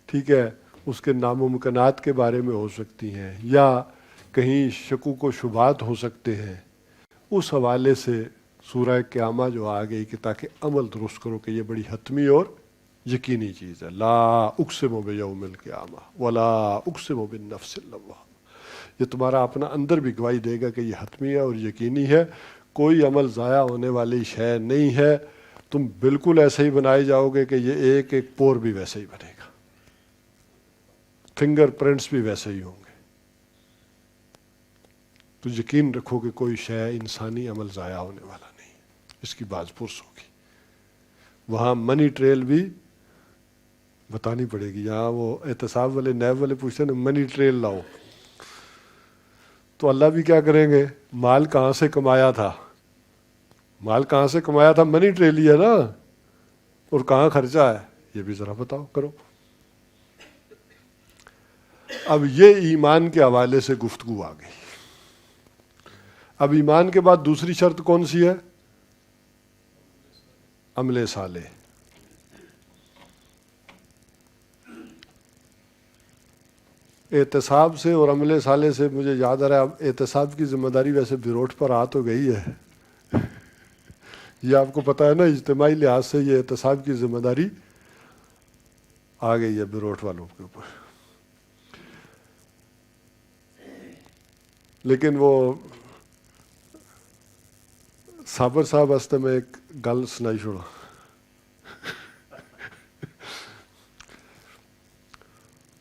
Speaker 1: ٹھیک ہے، اس کے ناممکنات کے بارے میں ہو سکتی ہیں، یا کہیں شکوک و شبہات ہو سکتے ہیں، اس حوالے سے سورہ قیامہ جو آ گئی کہ تاکہ عمل درست کرو کہ یہ بڑی حتمی اور یقینی چیز ہے۔ لا اقسم بیوم القیامہ ولا اقسم بالنفس اللوامہ، یہ تمہارا اپنا اندر بھی گواہی دے گا کہ یہ حتمی ہے اور یقینی ہے، کوئی عمل ضائع ہونے والی شے نہیں ہے، تم بالکل ایسے ہی بنائے جاؤ گے کہ یہ ایک ایک پور بھی ویسے ہی بنے گا، فنگر پرنٹس بھی ویسے ہی ہوں گے. تو یقین رکھو کہ کوئی شے انسانی عمل ضائع ہونے والا نہیں، اس کی باز پرس ہوگی. وہاں منی ٹریل بھی بتانی پڑے گی. یہاں وہ احتساب والے نیب والے پوچھتے ہیں منی ٹریل لاؤ، تو اللہ بھی کیا کریں گے؟ مال کہاں سے کمایا تھا؟ مال کہاں سے کمایا تھا؟ منی ٹریل ہی ہے نا. اور کہاں خرچہ ہے یہ بھی ذرا بتاؤ کرو. اب یہ ایمان کے حوالے سے گفتگو آ گئی. اب ایمان کے بعد دوسری شرط کون سی ہے؟ عمل صالح. احتساب سے اور عمل صالح سے مجھے یاد آ رہا ہے، اب احتساب کی ذمہ داری ویسے بیروٹ پر آ تو گئی ہے. یہ آپ کو پتہ ہے نا، اجتماعی لحاظ سے یہ احتساب کی ذمہ داری آ گئی ہے بیروٹ والوں کے اوپر. لیکن وہ صابر صاحب واسطے میں ایک گل سنائی چھوڑا.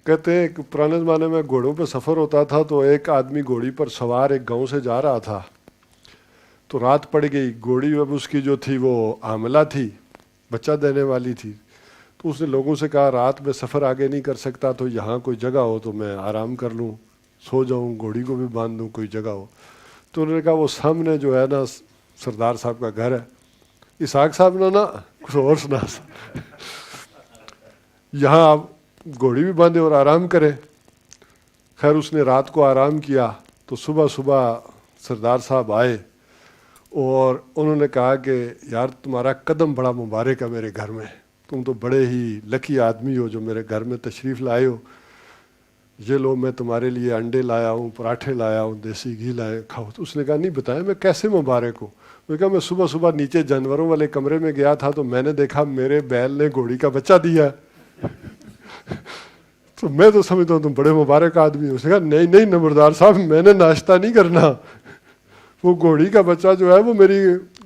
Speaker 1: کہتے ہیں کہ پرانے زمانے میں گھوڑوں پہ سفر ہوتا تھا، تو ایک آدمی گھوڑی پر سوار ایک گاؤں سے جا رہا تھا، تو رات پڑ گئی. گھوڑی اب اس کی جو تھی وہ حاملہ تھی، بچہ دینے والی تھی. تو اس نے لوگوں سے کہا رات میں سفر آگے نہیں کر سکتا، تو یہاں کوئی جگہ ہو تو میں آرام کر لوں، سو جاؤں، گھوڑی کو بھی باندھ دوں، کوئی جگہ ہو. تو انہوں نے کہا وہ سامنے جو ہے نا سردار صاحب کا گھر ہے. اسحاق صاحب نے نا کچھ اور سنا، یہاں آپ گھوڑی بھی باندھے اور آرام کرے. خیر اس نے رات کو آرام کیا. تو صبح صبح سردار صاحب آئے اور انہوں نے کہا کہ یار تمہارا قدم بڑا مبارک ہے میرے گھر میں، تم تو بڑے ہی لکی آدمی ہو جو میرے گھر میں تشریف لائے ہو. یہ لو میں تمہارے لیے انڈے لایا ہوں، پراٹھے لایا ہوں، دیسی گھی لائے، کھاؤ. تو اس نے کہا نہیں بتایا میں کیسے مبارک ہوں. میں کہا میں صبح صبح نیچے جانوروں والے کمرے میں گیا تھا تو میں نے دیکھا میرے بیل نے گھوڑی کا بچہ دیا. تو میں تو سمجھتا ہوں تم بڑے مبارک آدمی ہو. اس نے کہا نہیں نہیں نمبردار صاحب، میں نے ناشتہ نہیں کرنا، وہ گھوڑی کا بچہ جو ہے وہ میری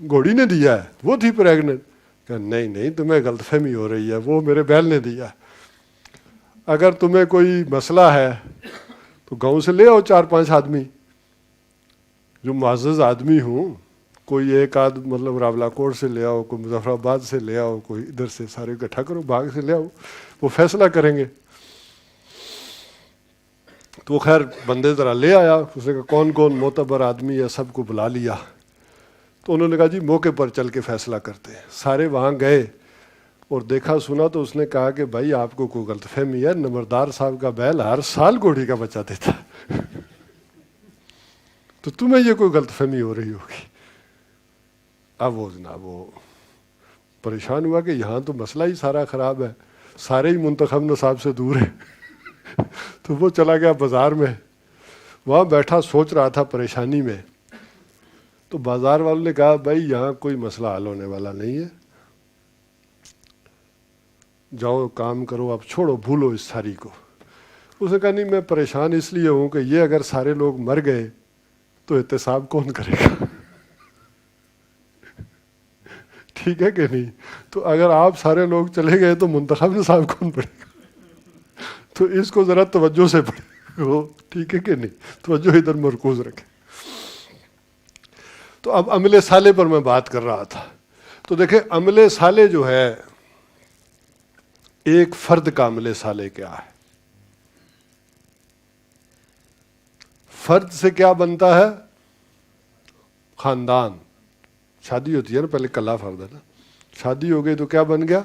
Speaker 1: گھوڑی نے دیا ہے، وہ تھی پریگننٹ. کہا نہیں نہیں تمہیں غلط فہمی ہو رہی ہے، وہ میرے بیل نے دیا. اگر تمہیں کوئی مسئلہ ہے تو گاؤں سے لے آؤ 4-5 آدمی جو معزز آدمی ہوں، کوئی ایک آدھ مطلب راولہ کوٹ سے لے آؤ، کوئی مظفر آباد سے لے آؤ، کوئی ادھر سے، سارے اکٹھا کرو، باغ سے لے آؤ، وہ فیصلہ کریں گے. تو خیر بندے ذرا لے آیا. اس نے کہا کون کون معتبر آدمی ہے، سب کو بلا لیا. تو انہوں نے کہا جی موقع پر چل کے فیصلہ کرتے ہیں. سارے وہاں گئے اور دیکھا سنا تو اس نے کہا کہ بھائی آپ کو کوئی غلط فہمی ہے، نمبردار صاحب کا بیل ہر سال گھوڑی کا بچہ دیتا ہے. تو تمہیں یہ کوئی غلط فہمی ہو رہی ہوگی. اب وہ جناب وہ پریشان ہوا کہ یہاں تو مسئلہ ہی سارا خراب ہے، سارے ہی منتخب نصاب سے دور ہیں. تو وہ چلا گیا بازار میں، وہاں بیٹھا سوچ رہا تھا پریشانی میں. تو بازار والوں نے کہا بھائی یہاں کوئی مسئلہ حل ہونے والا نہیں ہے، جاؤ کام کرو، اب چھوڑو بھولو اس ساری کو. اس نے کہا نہیں میں پریشان اس لیے ہوں کہ یہ اگر سارے لوگ مر گئے تو احتساب کون کرے گا؟ ٹھیک ہے کہ نہیں؟ تو اگر آپ سارے لوگ چلے گئے تو منتخب نصاب کون پڑے گا؟ تو اس کو ذرا توجہ سے پڑھو، ٹھیک ہے کہ نہیں؟ توجہ ادھر مرکوز رکھے. تو اب عمل صالح پر میں بات کر رہا تھا. تو دیکھیں عمل صالح جو ہے، ایک فرد کا عمل صالح کیا ہے؟ فرد سے کیا بنتا ہے؟ خاندان. شادی ہوتی ہے نا، پہلے کلا فرد ہے نا، شادی ہو گئی تو کیا بن گیا؟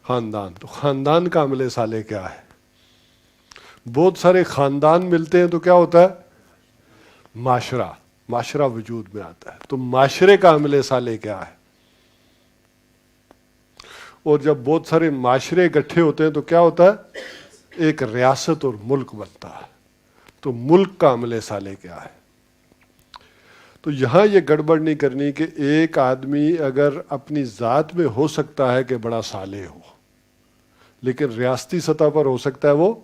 Speaker 1: خاندان. تو خاندان کا عمل صالح کیا ہے؟ بہت سارے خاندان ملتے ہیں تو کیا ہوتا ہے؟ معاشرہ. معاشرہ وجود میں آتا ہے. تو معاشرے کا عمل صالح کیا ہے؟ اور جب بہت سارے معاشرے اکٹھے ہوتے ہیں تو کیا ہوتا ہے؟ ایک ریاست اور ملک بنتا ہے. تو ملک کا عمل صالح کیا ہے؟ تو یہاں یہ گڑبڑ نہیں کرنی کہ ایک آدمی اگر اپنی ذات میں ہو سکتا ہے کہ بڑا صالح ہو، لیکن ریاستی سطح پر ہو سکتا ہے وہ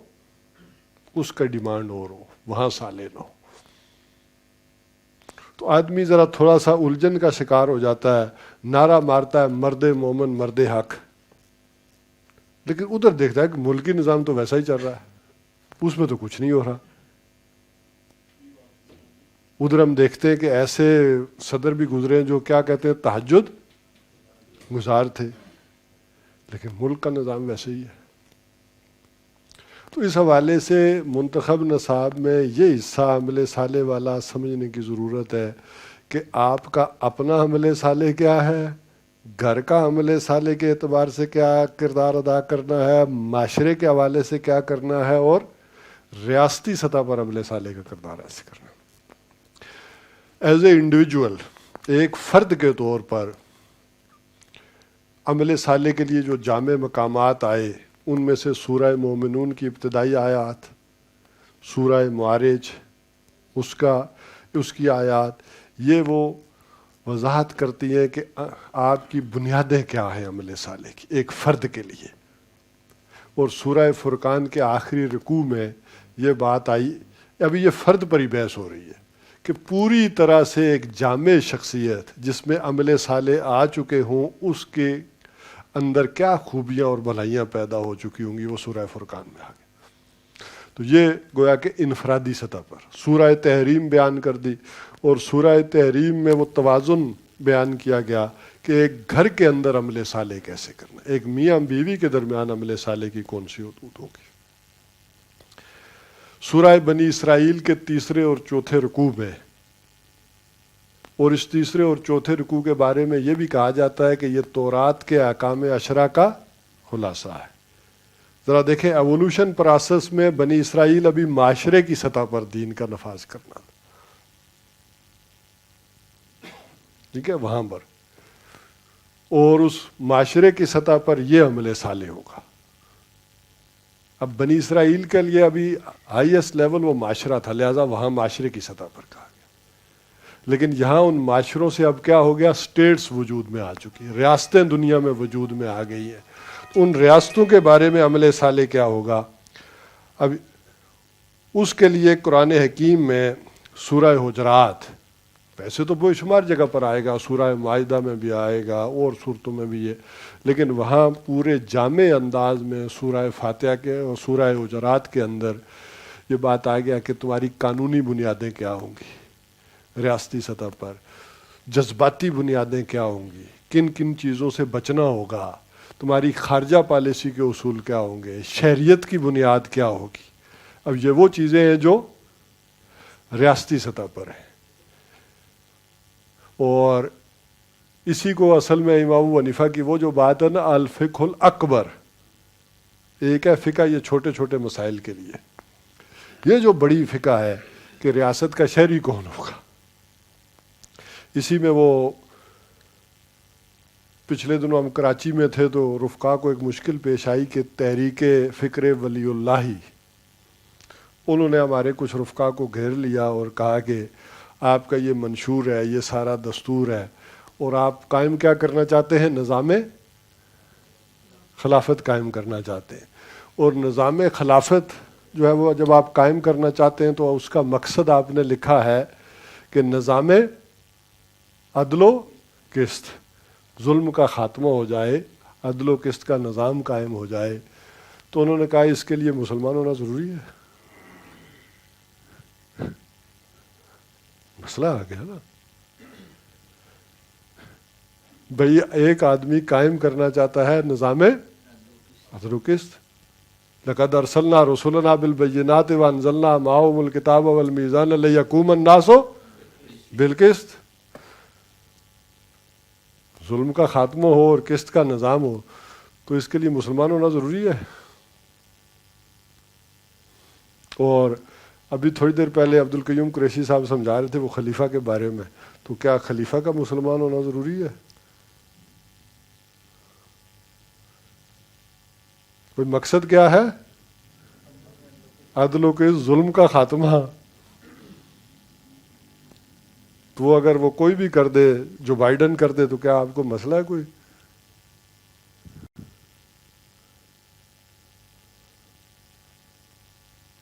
Speaker 1: اس کا ڈیمانڈ اور ہو، وہاں صالح نہ ہو. تو آدمی ذرا تھوڑا سا الجھن کا شکار ہو جاتا ہے، نعرہ مارتا ہے مرد مومن مرد حق، لیکن ادھر دیکھتا ہے کہ ملکی نظام تو ویسا ہی چل رہا ہے، اس میں تو کچھ نہیں ہو رہا۔ ادھر ہم دیکھتے ہیں کہ ایسے صدر بھی گزرے ہیں جو کیا کہتے ہیں تہجد گزار تھے، لیکن ملک کا نظام ویسے ہی ہے۔ تو اس حوالے سے منتخب نصاب میں یہ حصہ عمل صالح والا سمجھنے کی ضرورت ہے کہ آپ کا اپنا عمل صالح کیا ہے، گھر کا عمل صالح کے اعتبار سے کیا کردار ادا کرنا ہے، معاشرے کے حوالے سے کیا کرنا ہے، اور ریاستی سطح پر عمل صالح کا کردار ایسے کرنا ہے۔ ایز اے انڈیویجول، ایک فرد کے طور پر عمل صالح کے لیے جو جامع مقامات آئے، ان میں سے سورہ مومنون کی ابتدائی آیات، سورہ معارج اس کی آیات، یہ وہ وضاحت کرتی ہیں کہ آپ کی بنیادیں کیا ہیں عمل صالح کی ایک فرد کے لیے۔ اور سورہ فرقان کے آخری رکوع میں یہ بات آئی، ابھی یہ فرد پر ہی بحث ہو رہی ہے کہ پوری طرح سے ایک جامع شخصیت جس میں عمل صالح آ چکے ہوں، اس کے اندر کیا خوبیاں اور بھلائیاں پیدا ہو چکی ہوں گی، وہ سورہ فرقان میں آ گئی۔ تو یہ گویا کہ انفرادی سطح پر سورہ تحریم بیان کر دی، اور سورہ تحریم میں وہ توازن بیان کیا گیا کہ ایک گھر کے اندر عمل صالح کیسے کرنا، ایک میاں بیوی کے درمیان عمل صالح کی کون سی حدود ہوگی۔ سورہ بنی اسرائیل کے تیسرے اور چوتھے رکوع میں، اور اس تیسرے اور چوتھے رکوع کے بارے میں یہ بھی کہا جاتا ہے کہ یہ تورات کے احکام عشرہ کا خلاصہ ہے۔ ذرا دیکھیں ایوولوشن پروسیس میں بنی اسرائیل ابھی معاشرے کی سطح پر دین کا نفاذ کرنا، ٹھیک ہے، وہاں پر، اور اس معاشرے کی سطح پر یہ عمل صالح ہوگا۔ اب بنی اسرائیل کے لیے ابھی ہائیسٹ لیول وہ معاشرہ تھا، لہذا وہاں معاشرے کی سطح پر کہا گیا، لیکن یہاں ان معاشروں سے اب کیا ہو گیا، سٹیٹس وجود میں آ چکی ہیں، ریاستیں دنیا میں وجود میں آ گئی ہیں۔ ان ریاستوں کے بارے میں عمل صالح کیا ہوگا، اب اس کے لیے قرآن حکیم میں سورہ حجرات، ویسے تو بے شمار جگہ پر آئے گا، سورہ مائدہ میں بھی آئے گا اور صورتوں میں بھی یہ، لیکن وہاں پورے جامع انداز میں سورہ فاتحہ کے اور سورہ حجرات کے اندر یہ بات آ گیا کہ تمہاری قانونی بنیادیں کیا ہوں گی ریاستی سطح پر، جذباتی بنیادیں کیا ہوں گی، کن کن چیزوں سے بچنا ہوگا، تمہاری خارجہ پالیسی کے اصول کیا ہوں گے، شہریت کی بنیاد کیا ہوگی۔ اب یہ وہ چیزیں ہیں جو ریاستی سطح پر ہیں، اور اسی کو اصل میں امام ابو حنیفہ کی وہ جو بات ہے نا الفقہ الاکبر، ایک ہے فقہ یہ چھوٹے چھوٹے مسائل کے لیے، یہ جو بڑی فقہ ہے کہ ریاست کا شہری کون ہوگا، اسی میں وہ پچھلے دنوں ہم کراچی میں تھے تو رفقا کو ایک مشکل پیش آئی کہ تحریک فکر ولی اللہ، انہوں نے ہمارے کچھ رفقا کو گھیر لیا اور کہا کہ آپ کا یہ منشور ہے، یہ سارا دستور ہے، اور آپ قائم کیا کرنا چاہتے ہیں، نظام خلافت قائم کرنا چاہتے ہیں، اور نظام خلافت جو ہے وہ جب آپ قائم کرنا چاہتے ہیں تو اس کا مقصد آپ نے لکھا ہے کہ نظام عدل و قسط، ظلم کا خاتمہ ہو جائے، عدل و قسط کا نظام قائم ہو جائے۔ تو انہوں نے کہا اس کے لیے مسلمان ہونا ضروری ہے، مسئلہ آ گیا نا بھئی، ایک آدمی قائم کرنا چاہتا ہے نظام عدل و قسط، لقد ارسلنا رسلنا بالبینات وانزلنا معهم الکتاب والمیزان لیقوم الناس بالقسط، ظلم کا خاتمہ ہو اور قسط کا نظام ہو، تو اس کے لیے مسلمان ہونا ضروری ہے۔ اور ابھی تھوڑی دیر پہلے عبدالقیوم قریشی صاحب سمجھا رہے تھے وہ خلیفہ کے بارے میں، تو کیا خلیفہ کا مسلمان ہونا ضروری ہے؟ کوئی مقصد کیا ہے؟ عدل و قسط، ظلم کا خاتمہ۔ تو وہ اگر وہ کوئی بھی کر دے، جو بائیڈن کر دے، تو کیا آپ کو مسئلہ ہے کوئی؟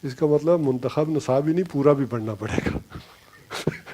Speaker 1: اس کا مطلب منتخب نصاب ہی نہیں، پورا بھی پڑھنا پڑے گا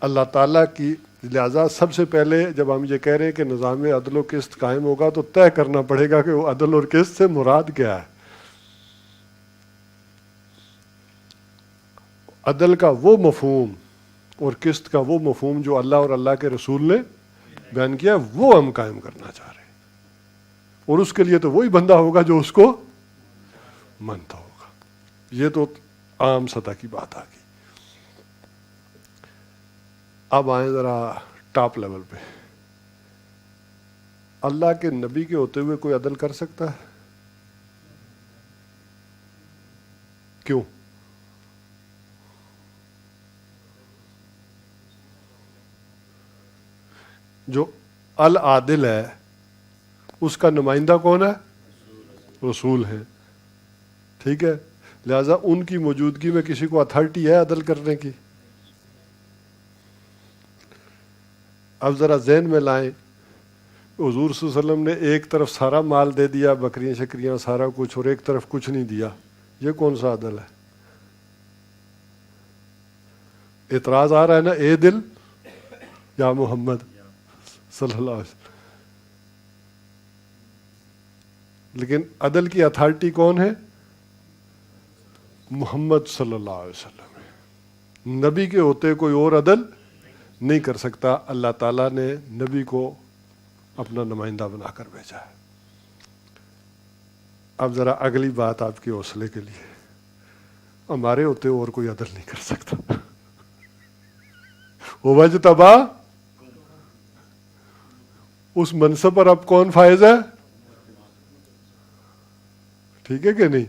Speaker 1: اللہ تعالیٰ کی. لہٰذا سب سے پہلے جب ہم یہ کہہ رہے ہیں کہ نظام عدل و قسط قائم ہوگا تو طے کرنا پڑے گا کہ وہ عدل اور قسط سے مراد کیا ہے. عدل کا وہ مفہوم اور قسط کا وہ مفہوم جو اللہ اور اللہ کے رسول نے بیان کیا وہ ہم قائم کرنا چاہ رہے ہیں. اور اس کے لیے تو وہی بندہ ہوگا جو اس کو مانتا ہوگا. یہ تو عام سطح کی بات آ گئی. اب آئیں ذرا ٹاپ لیول پہ. اللہ کے نبی کے ہوتے ہوئے کوئی عدل کر سکتا ہے؟ کیوں؟ جو العادل ہے اس کا نمائندہ کون ہے؟ رسول ہے. ٹھیک ہے. لہذا ان کی موجودگی میں کسی کو اتھارٹی ہے عدل کرنے کی؟ اب ذرا ذہن میں لائیں, حضور صلی اللہ علیہ وسلم نے ایک طرف سارا مال دے دیا, بکریاں شکریاں سارا کچھ, اور ایک طرف کچھ نہیں دیا. یہ کون سا عدل ہے؟ اعتراض آ رہا ہے نا, اے دل یا محمد صلی اللہ علیہ وسلم. لیکن عدل کی اتھارٹی کون ہے؟ محمد صلی اللہ علیہ وسلم. نبی کے ہوتے کوئی اور عدل نہیں کر سکتا. اللہ تعالیٰ نے نبی کو اپنا نمائندہ بنا کر بھیجا ہے. اب ذرا اگلی بات آپ کے حوصلے کے لیے, ہمارے ہوتے اور کوئی عدل نہیں کر سکتا. وجتبا, اس منصب پر اب کون فائز ہے؟ ٹھیک ہے کہ نہیں؟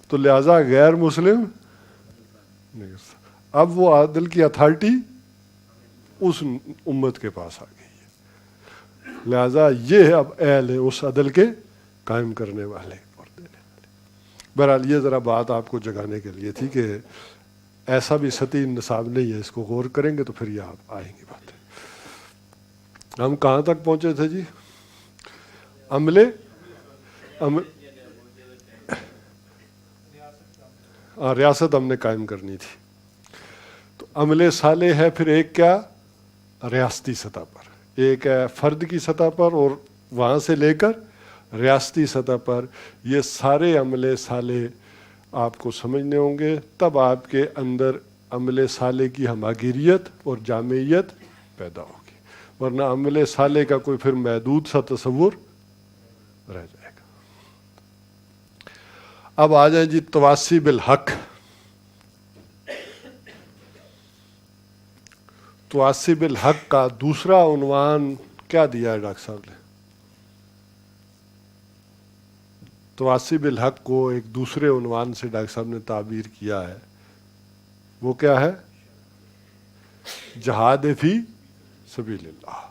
Speaker 1: تو لہذا غیر مسلم نہیں کر سکتا. اب وہ عدل کی اتھارٹی اس امت کے پاس آ گئی ہے. لہذا یہ اب اہل ہے اس عدل کے قائم کرنے والے اور دینے والے. بہرحال یہ ذرا بات آپ کو جگانے کے لیے تھی کہ ایسا بھی سطحی نصاب نہیں ہے, اس کو غور کریں گے تو پھر یہ آپ آئیں گی باتیں. ہم کہاں تک پہنچے تھے جی؟ ریاست ہم نے قائم کرنی تھی. تو عمل صالح ہے پھر ایک کیا؟ ریاستی سطح پر. ایک ہے فرد کی سطح پر اور وہاں سے لے کر ریاستی سطح پر. یہ سارے عمل صالح آپ کو سمجھنے ہوں گے, تب آپ کے اندر عمل صالح کی ہماگیریت اور جامعیت پیدا ہوگی. ورنہ عمل صالح کا کوئی پھر محدود سا تصور رہ جائے گا. اب آ جائیں جی تواصی بالحق. تواصی بالحق کا دوسرا عنوان کیا دیا ہے ڈاکٹر صاحب نے؟ تواصی بالحق کو ایک دوسرے عنوان سے ڈاکٹر صاحب نے تعبیر کیا ہے. وہ کیا ہے؟ جہاد فی سبیل اللہ.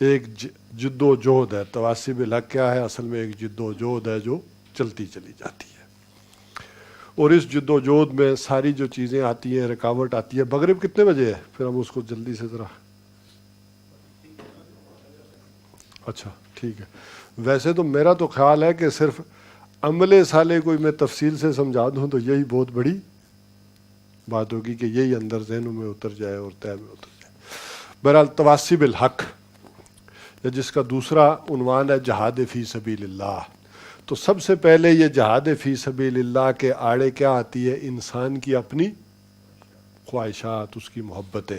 Speaker 1: ایک جد و جہد ہے. تواصی بالحق کیا ہے؟ اصل میں ایک جد و جہد ہے جو چلتی چلی جاتی ہے. اور اس جد و جہد میں ساری جو چیزیں آتی ہیں, رکاوٹ آتی ہے. مغرب کتنے بجے ہے؟ پھر ہم اس کو جلدی سے ذرا. اچھا ٹھیک ہے. ویسے تو میرا تو خیال ہے کہ صرف عمل صالح کو میں تفصیل سے سمجھا دوں تو یہی بہت بڑی بات ہوگی کہ یہی اندر ذہنوں میں اتر جائے اور طے میں اتر جائے. بہرحال تواصی بالحق, جس کا دوسرا عنوان ہے جہاد فی سبیل اللہ. تو سب سے پہلے یہ جہاد فی سبیل اللہ کے آڑے کیا آتی ہے؟ انسان کی اپنی خواہشات, اس کی محبتیں.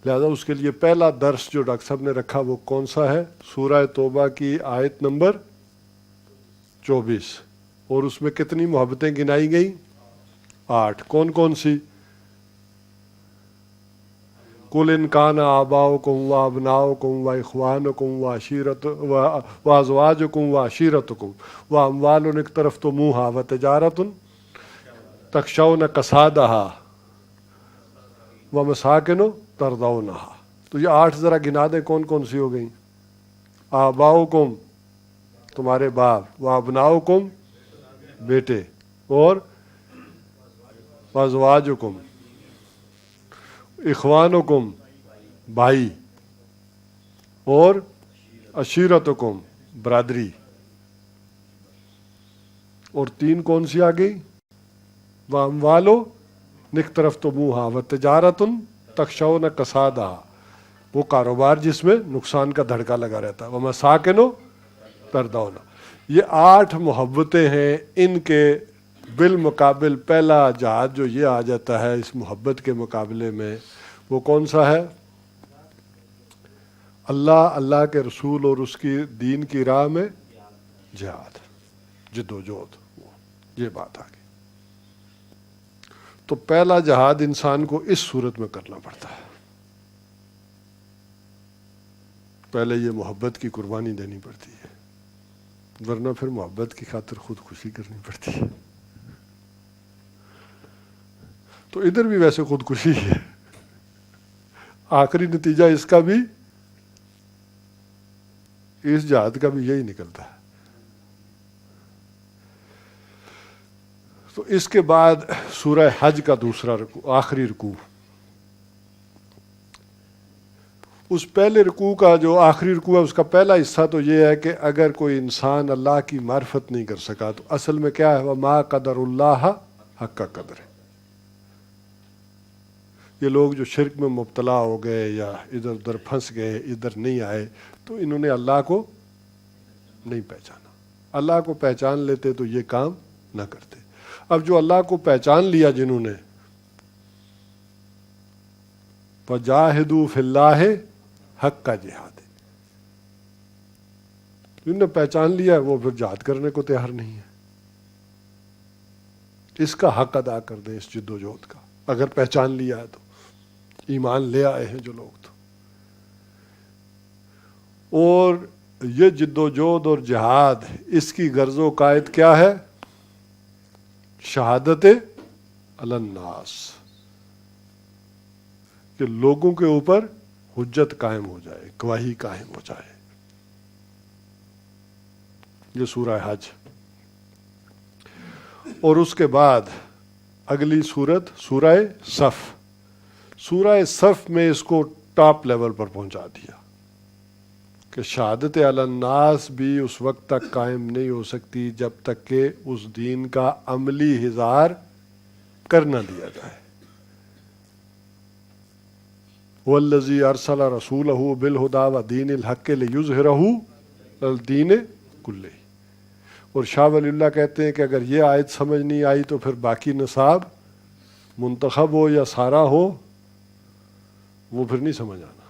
Speaker 1: لہذا اس کے لیے پہلا درس جو ڈاکٹر صاحب نے رکھا وہ کون سا ہے؟ سورہ توبہ کی آیت نمبر 24. اور اس میں کتنی محبتیں گنائی گئیں؟ 8. کون کون سی؟ قل ان کان آباؤکم و ابناؤکم و اخوانکم و ازواجکم و عشیرتکم و اموال اقترفتموها و تجارت تخشون کسادها و مساکن ترضونها. تو یہ 8 ذرا گنا دیں کون کون سی ہو گئیں؟ آباؤکم تمہارے باپ, و ابناؤکم بیٹے, اور ازواجکم اخوانکم بھائی, اور عشیرتکم برادری. اور 3 کون سی آ گئی؟ واموالو نک طرف تو منہ ہاں و تجارتن تخشون کسادہ، وہ کاروبار جس میں نقصان کا دھڑکا لگا رہتا ہے، ومساکن تردون۔ یہ 8 محبتیں ہیں، ان کے بالمقابل پہلا جہاد جو یہ آ جاتا ہے اس محبت کے مقابلے میں، وہ کون سا ہے؟ اللہ کے رسول اور اس کی دین کی راہ میں جہاد، جد و جہد، یہ بات آ گئی۔ تو پہلا جہاد انسان کو اس صورت میں کرنا پڑتا ہے، پہلے یہ محبت کی قربانی دینی پڑتی ہے، ورنہ پھر محبت کی خاطر خودکشی کرنی پڑتی ہے۔ تو ادھر بھی ویسے خودکشی ہے، آخری نتیجہ اس کا بھی، اس جہاد کا بھی یہی نکلتا ہے۔ تو اس کے بعد سورہ حج کا دوسرا رکوع، آخری رکوع، اس پہلے رکوع کا جو آخری رکوع ہے اس کا پہلا حصہ تو یہ ہے کہ اگر کوئی انسان اللہ کی معرفت نہیں کر سکا تو اصل میں کیا ہے؟ وَمَا قَدَرُ اللَّهَ حَقَّ قَدْرِهِ۔ یہ لوگ جو شرک میں مبتلا ہو گئے یا ادھر ادھر پھنس گئے، ادھر نہیں آئے، تو انہوں نے اللہ کو نہیں پہچانا۔ اللہ کو پہچان لیتے تو یہ کام نہ کرتے۔ اب جو اللہ کو پہچان لیا جنہوں نے، فَجَاهِدُوا فِي اللَّهِ حَقَّ جِهَادِ، جنہوں نے پہچان لیا ہے وہ پھر جہاد کرنے کو تیار نہیں ہے۔ اس کا حق ادا کر دیں، اس جد و جہد کا، اگر پہچان لیا ہے تو، ایمان لے آئے ہیں جو لوگ تو۔ اور یہ جد و جہد اور جہاد، اس کی غرض و قائد کیا ہے؟ شہادت علی الناس، کہ لوگوں کے اوپر حجت قائم ہو جائے، گواہی قائم ہو جائے۔ یہ سورہ حج۔ اور اس کے بعد اگلی سورت سورہ صف۔ سورہ صف میں اس کو ٹاپ لیول پر پہنچا دیا کہ شہادت علی الناس بھی اس وقت تک قائم نہیں ہو سکتی جب تک کہ اس دین کا عملی اظہار کر نہ دیا جائے۔ وَالَّذِي أَرْسَلَ رَسُولَهُ بِالْهُدَىٰ وَدِينِ الْحَقِّ لِيُظْهِرَهُ عَلَى الدِّينِ كُلِّهِ۔ اور شاہ ولی اللہ کہتے ہیں کہ اگر یہ آیت سمجھ نہیں آئی تو پھر باقی نصاب منتخب ہو یا سارا ہو، وہ پھر نہیں سمجھ آنا۔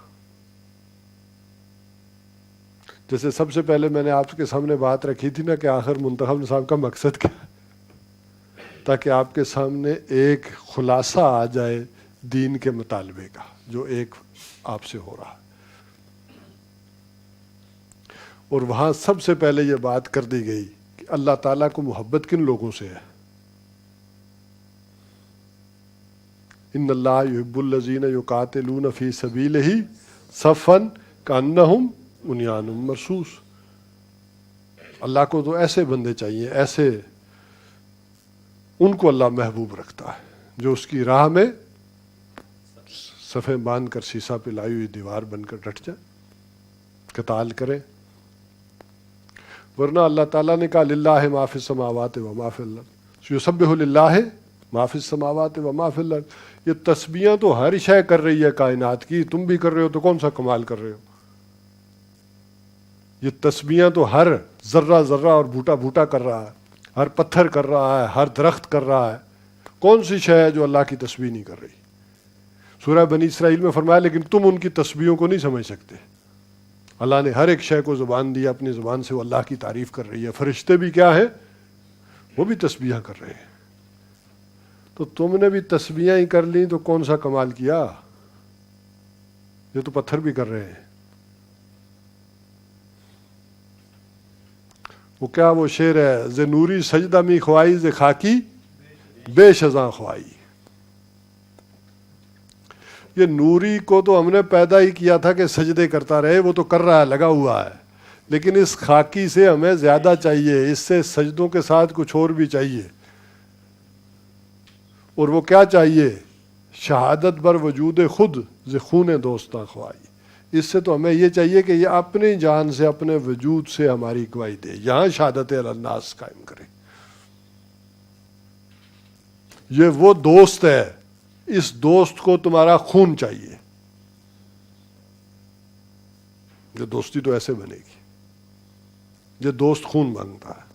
Speaker 1: جیسے سب سے پہلے میں نے آپ کے سامنے بات رکھی تھی نا کہ آخر منتخب نصاب کا مقصد کیا ہے، تاکہ آپ کے سامنے ایک خلاصہ آ جائے دین کے مطالبے کا جو ایک آپ سے ہو رہا ہے۔ اور وہاں سب سے پہلے یہ بات کر دی گئی کہ اللہ تعالیٰ کو محبت کن لوگوں سے ہے؟ ان اللہ یحب الذین یقاتلون فی سبیلہ صفا کانہم بنیان مرصوص۔ اللہ کو تو ایسے بندے چاہیے، ایسے ان کو اللہ محبوب رکھتا ہے جو اس کی راہ میں صفیں باندھ کر سیسا پہ لائی ہوئی دیوار بن کر ڈٹ جائے، قتال کرے۔ ورنہ اللہ تعالیٰ نے کہا للہ ما فی السماوات و ما فی الارض، یسبح للہ ما فی السماوات و ما فی الارض۔ یہ تسبیحاں تو ہر شے کر رہی ہے کائنات کی، تم بھی کر رہے ہو تو کون سا کمال کر رہے ہو؟ یہ تسبیحاں تو ہر ذرہ ذرہ اور بوٹا بوٹا کر رہا ہے، ہر پتھر کر رہا ہے، ہر درخت کر رہا ہے۔ کون سی شے ہے جو اللہ کی تسبیح نہیں کر رہی؟ سورہ بنی اسرائیل میں فرمایا لیکن تم ان کی تسبیحوں کو نہیں سمجھ سکتے۔ اللہ نے ہر ایک شے کو زبان دی، اپنی زبان سے وہ اللہ کی تعریف کر رہی ہے۔ فرشتے بھی کیا ہیں؟ وہ بھی تسبیحاں کر رہے ہیں۔ تو تم نے بھی تسبیحاں ہی کر لیں تو کون سا کمال کیا؟ یہ تو پتھر بھی کر رہے ہیں۔ وہ کیا وہ شعر ہے، ز نوری سجدہ می خوائی ز خاکی بے شزاں خوائی۔ یہ نوری کو تو ہم نے پیدا ہی کیا تھا کہ سجدے کرتا رہے، وہ تو کر رہا ہے، لگا ہوا ہے، لیکن اس خاکی سے ہمیں زیادہ چاہیے، اس سے سجدوں کے ساتھ کچھ اور بھی چاہیے۔ اور وہ کیا چاہیے؟ شہادت بر وجود خود ز خون دوستاں خوائی۔ اس سے تو ہمیں یہ چاہیے کہ یہ اپنی جان سے، اپنے وجود سے ہماری گواہی دے، یہاں شہادت علی الناس قائم کرے۔ یہ وہ دوست ہے اس دوست کو تمہارا خون چاہیے. یہ دوستی تو ایسے بنے گی, یہ دوست خون مانگتا ہے.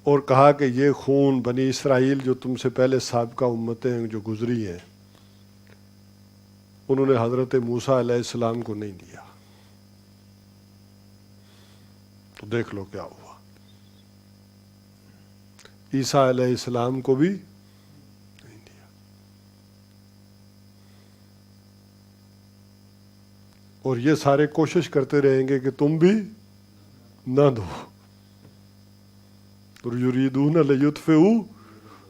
Speaker 1: اور کہا کہ یہ خون بنی اسرائیل جو تم سے پہلے سابقہ امتیں جو گزری ہیں, انہوں نے حضرت موسیٰ علیہ السلام کو نہیں دیا, تو دیکھ لو کیا ہوا. عیسیٰ علیہ السلام کو بھی نہیں دیا. اور یہ سارے کوشش کرتے رہیں گے کہ تم بھی نہ دو. یریدون لیطفئوا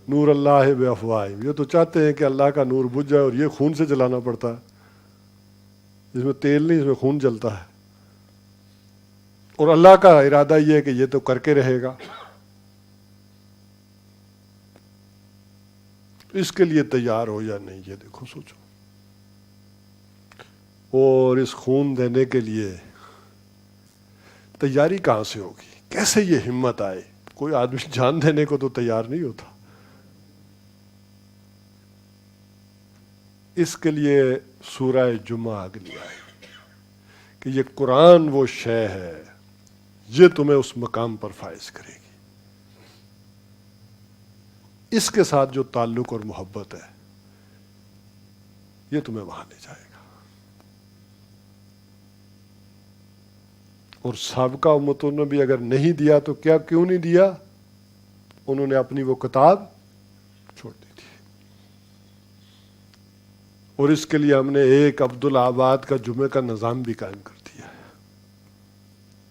Speaker 1: نور اللہ بافواہہم, یہ تو چاہتے ہیں کہ اللہ کا نور بجھ جائے, اور یہ خون سے جلانا پڑتا ہے. اس میں تیل نہیں, اس میں خون جلتا ہے. اور اللہ کا ارادہ یہ ہے کہ یہ تو کر کے رہے گا. اس کے لیے تیار ہو یا نہیں, یہ دیکھو سوچو. اور اس خون دینے کے لیے تیاری کہاں سے ہوگی؟ کیسے یہ ہمت آئے؟ کوئی آدمی جان دینے کو تو تیار نہیں ہوتا. اس کے لیے سورہ جمعہ اگلی آئے کہ یہ قرآن وہ شے ہے, یہ تمہیں اس مقام پر فائز کرے گی. اس کے ساتھ جو تعلق اور محبت ہے, یہ تمہیں وہاں لے جائے گا. اور سابقہ امتوں نے بھی اگر نہیں دیا تو کیوں نہیں دیا؟ انہوں نے اپنی وہ کتاب چھوڑ دی تھی. اور اس کے لیے ہم نے ایک عبدالآباد کا جمعے کا نظام بھی قائم کر دیا ہے,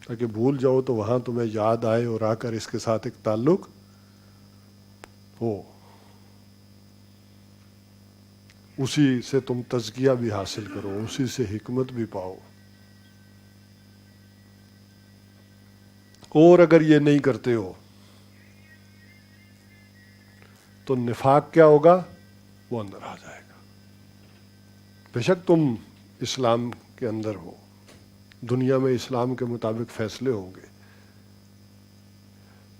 Speaker 1: تاکہ بھول جاؤ تو وہاں تمہیں یاد آئے اور آ کر اس کے ساتھ ایک تعلق ہو. اسی سے تم تزکیہ بھی حاصل کرو, اسی سے حکمت بھی پاؤ. اور اگر یہ نہیں کرتے ہو تو نفاق کیا ہوگا؟ وہ اندر آ جائے گا. بے شک تم اسلام کے اندر ہو, دنیا میں اسلام کے مطابق فیصلے ہوں گے,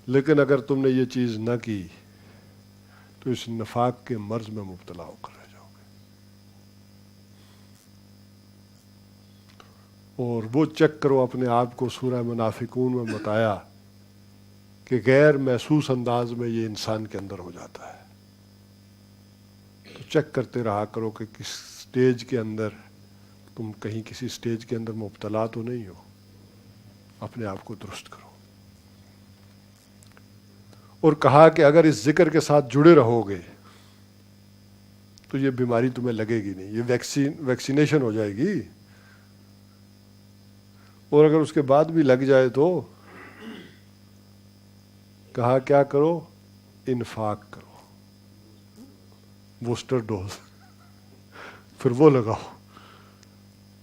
Speaker 1: لیکن اگر تم نے یہ چیز نہ کی تو اس نفاق کے مرض میں مبتلا ہو کر رہ جاؤ گے. اور وہ چیک کرو اپنے آپ کو, سورہ منافقون میں بتایا کہ غیر محسوس انداز میں یہ انسان کے اندر ہو جاتا ہے. تو چیک کرتے رہا کرو کہ کس سٹیج کے اندر تم کہیں کسی سٹیج کے اندر مبتلا تو نہیں ہو. اپنے آپ کو درست کرو. اور کہا کہ اگر اس ذکر کے ساتھ جڑے رہو گے تو یہ بیماری تمہیں لگے گی نہیں, یہ ویکسینیشن ہو جائے گی. اور اگر اس کے بعد بھی لگ جائے تو کہا کیا کرو؟ انفاق کرو, بوسٹر ڈوز پھر وہ لگاؤ,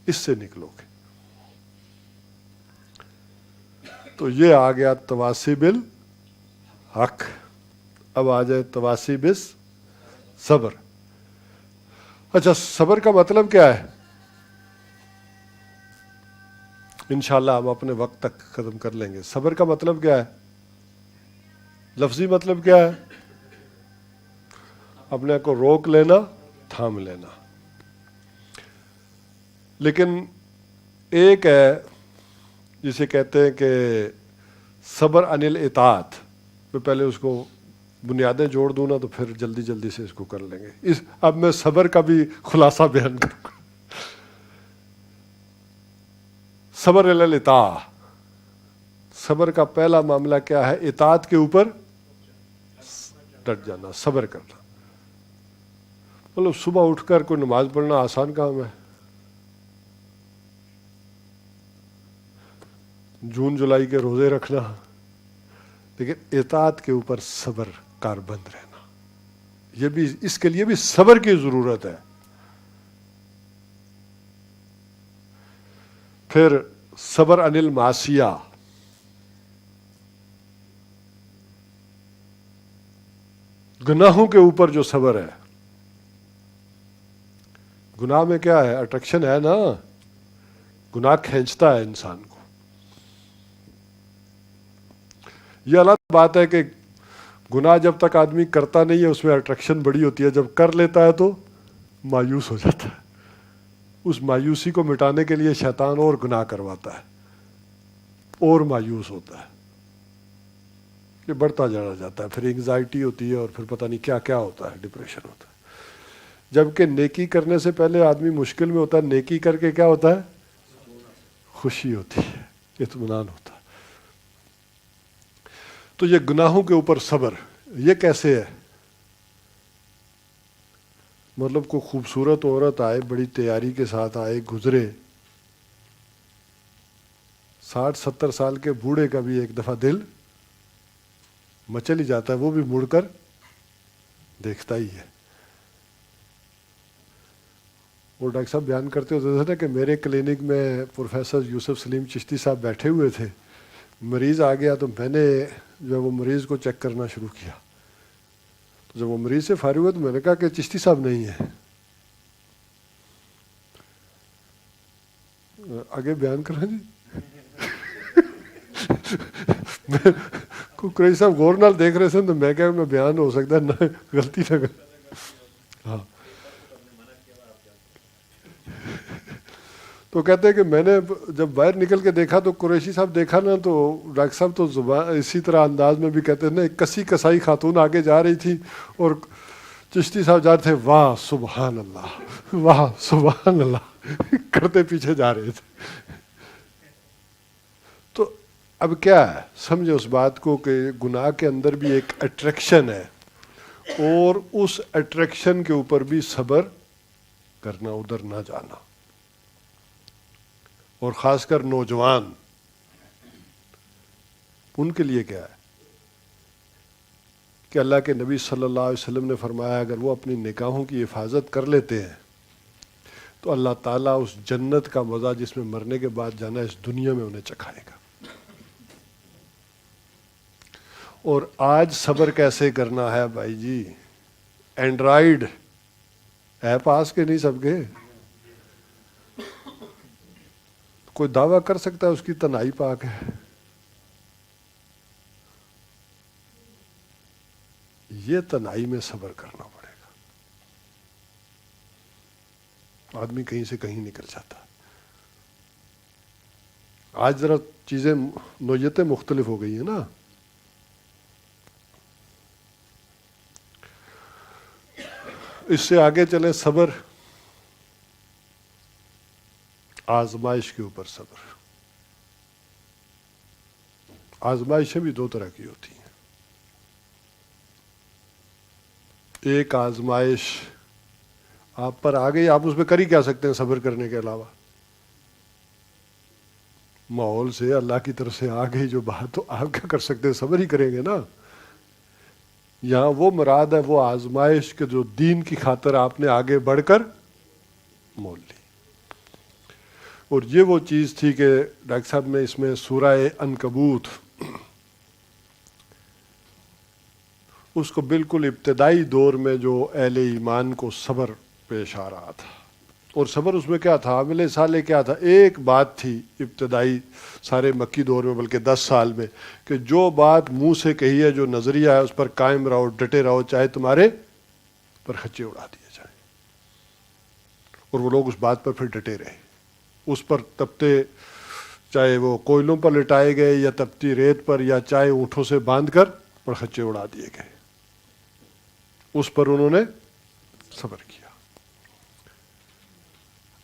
Speaker 1: اس سے نکلو گے. تو یہ آ گیا تواصی بالحق. اب آ جائے تواصی بالصبر. اچھا, صبر کا مطلب کیا ہے؟ انشاءاللہ ہم اپنے وقت تک ختم کر لیں گے. صبر کا مطلب کیا ہے؟ لفظی مطلب کیا ہے؟ اپنے کو روک لینا, تھام لینا. لیکن ایک ہے جسے کہتے ہیں کہ صبر عن الاطاعت. میں پہلے اس کو بنیادیں جوڑ دوں نا تو پھر جلدی جلدی سے اس کو کر لیں گے. اب میں صبر کا بھی خلاصہ بیان کروں گا. صبر علی الاطاعہ, صبر کا پہلا معاملہ کیا ہے؟ اطاعت کے اوپر ڈٹ جانا, صبر کرنا. مطلب صبح اٹھ کر کوئی نماز پڑھنا آسان کام ہے. جون جولائی کے روزے رکھنا, لیکن اطاعت کے اوپر صبر کاربند رہنا, یہ بھی, اس کے لیے بھی صبر کی ضرورت ہے. پھر صبر عن المعصیہ, گناہوں کے اوپر جو صبر ہے. گناہ میں کیا ہے؟ اٹریکشن ہے نا, گناہ کھینچتا ہے انسان کو. یہ الگ بات ہے کہ گناہ جب تک آدمی کرتا نہیں ہے اس میں اٹریکشن بڑی ہوتی ہے، جب کر لیتا ہے تو مایوس ہو جاتا ہے. اس مایوسی کو مٹانے کے لیے شیطان اور گناہ کرواتا ہے اور مایوس ہوتا ہے، یہ بڑھتا جانا جاتا ہے، پھر انگزائٹی ہوتی ہے اور پھر پتہ نہیں کیا کیا ہوتا ہے، ڈپریشن ہوتا ہے. جبکہ نیکی کرنے سے پہلے آدمی مشکل میں ہوتا ہے، نیکی کر کے کیا ہوتا ہے؟ خوشی ہوتی ہے، اطمینان ہوتا ہے. تو یہ گناہوں کے اوپر صبر یہ کیسے ہے؟ مطلب کوئی خوبصورت عورت آئے، بڑی تیاری کے ساتھ آئے، گزرے، 60-70 سال کے بوڑھے کا بھی ایک دفعہ دل مچل ہی جاتا ہے، وہ بھی مڑ کر دیکھتا ہی ہے. وہ ڈاکٹر صاحب بیان کرتے ہوتے تھے نا کہ میرے کلینک میں پروفیسر یوسف سلیم چشتی صاحب بیٹھے ہوئے تھے، مریض آ گیا تو میں نے جو وہ مریض کو چیک کرنا شروع کیا. تو جب وہ مریض سے فارغ ہوا تو میں نے کہا کہ چشتی صاحب نہیں ہے. آگے بیان کریں جی. قریشی صاحب غور نال دیکھ رہے تھے تو میں کہا میں بیان ہو سکتا ہے نہ غلطی نہ کر. ہاں تو کہتے ہیں کہ میں نے جب باہر نکل کے دیکھا تو قریشی صاحب دیکھا نا تو ڈاکٹر صاحب تو زبان اسی طرح انداز میں بھی کہتے ہیں نا، ایک کسی کسائی خاتون آگے جا رہی تھی اور چشتی صاحب جا رہے تھے، واہ سبحان اللہ واہ سبحان اللہ کرتے پیچھے جا رہے تھے. تو اب کیا ہے، سمجھے اس بات کو کہ گناہ کے اندر بھی ایک اٹریکشن ہے اور اس اٹریکشن کے اوپر بھی صبر کرنا، ادھر نہ جانا. اور خاص کر نوجوان، ان کے لیے کیا ہے کہ اللہ کے نبی صلی اللہ علیہ وسلم نے فرمایا اگر وہ اپنی نگاہوں کی حفاظت کر لیتے ہیں تو اللہ تعالیٰ اس جنت کا مزہ جس میں مرنے کے بعد جانا ہے اس دنیا میں انہیں چکھائے گا. اور آج صبر کیسے کرنا ہے بھائی جی؟ اینڈرائیڈ ہے پاس کے نہیں سب کے؟ کوئی دعویٰ کر سکتا ہے اس کی تنہائی پاک ہے؟ یہ تنہائی میں صبر کرنا پڑے گا، آدمی کہیں سے کہیں نکل جاتا. آج ذرا چیزیں نوعیتیں مختلف ہو گئی ہیں نا. اس سے آگے چلیں، صبر آزمائش کے اوپر صبر. آزمائشیں بھی دو طرح کی ہوتی ہیں. ایک آزمائش آپ پر آ گئی، آپ اس پہ کر ہی کیا سکتے ہیں صبر کرنے کے علاوہ؟ ماحول سے اللہ کی طرف سے آ گئی جو بات، تو آپ کیا کر سکتے ہیں؟ صبر ہی کریں گے نا. یہاں وہ مراد ہے وہ آزمائش کے جو دین کی خاطر آپ نے آگے بڑھ کر مول لی. اور یہ وہ چیز تھی کہ ڈاکٹر صاحب نے اس میں سورہ عنکبوت اس کو بالکل ابتدائی دور میں جو اہل ایمان کو صبر پیش آ رہا تھا. اور صبر اس میں کیا تھا؟ عامل صالح کیا تھا؟ ایک بات تھی ابتدائی سارے مکی دور میں، بلکہ 10 سال میں، کہ جو بات منہ سے کہی ہے، جو نظریہ ہے، اس پر قائم رہو، ڈٹے رہو، چاہے تمہارے پر خچے اڑا دیے جائیں. اور وہ لوگ اس بات پر پھر ڈٹے رہے، اس پر تپتے، چاہے وہ کوئلوں پر لٹائے گئے یا تپتی ریت پر، یا چاہے اونٹوں سے باندھ کر پر خچے اڑا دیے گئے، اس پر انہوں نے صبر کیا.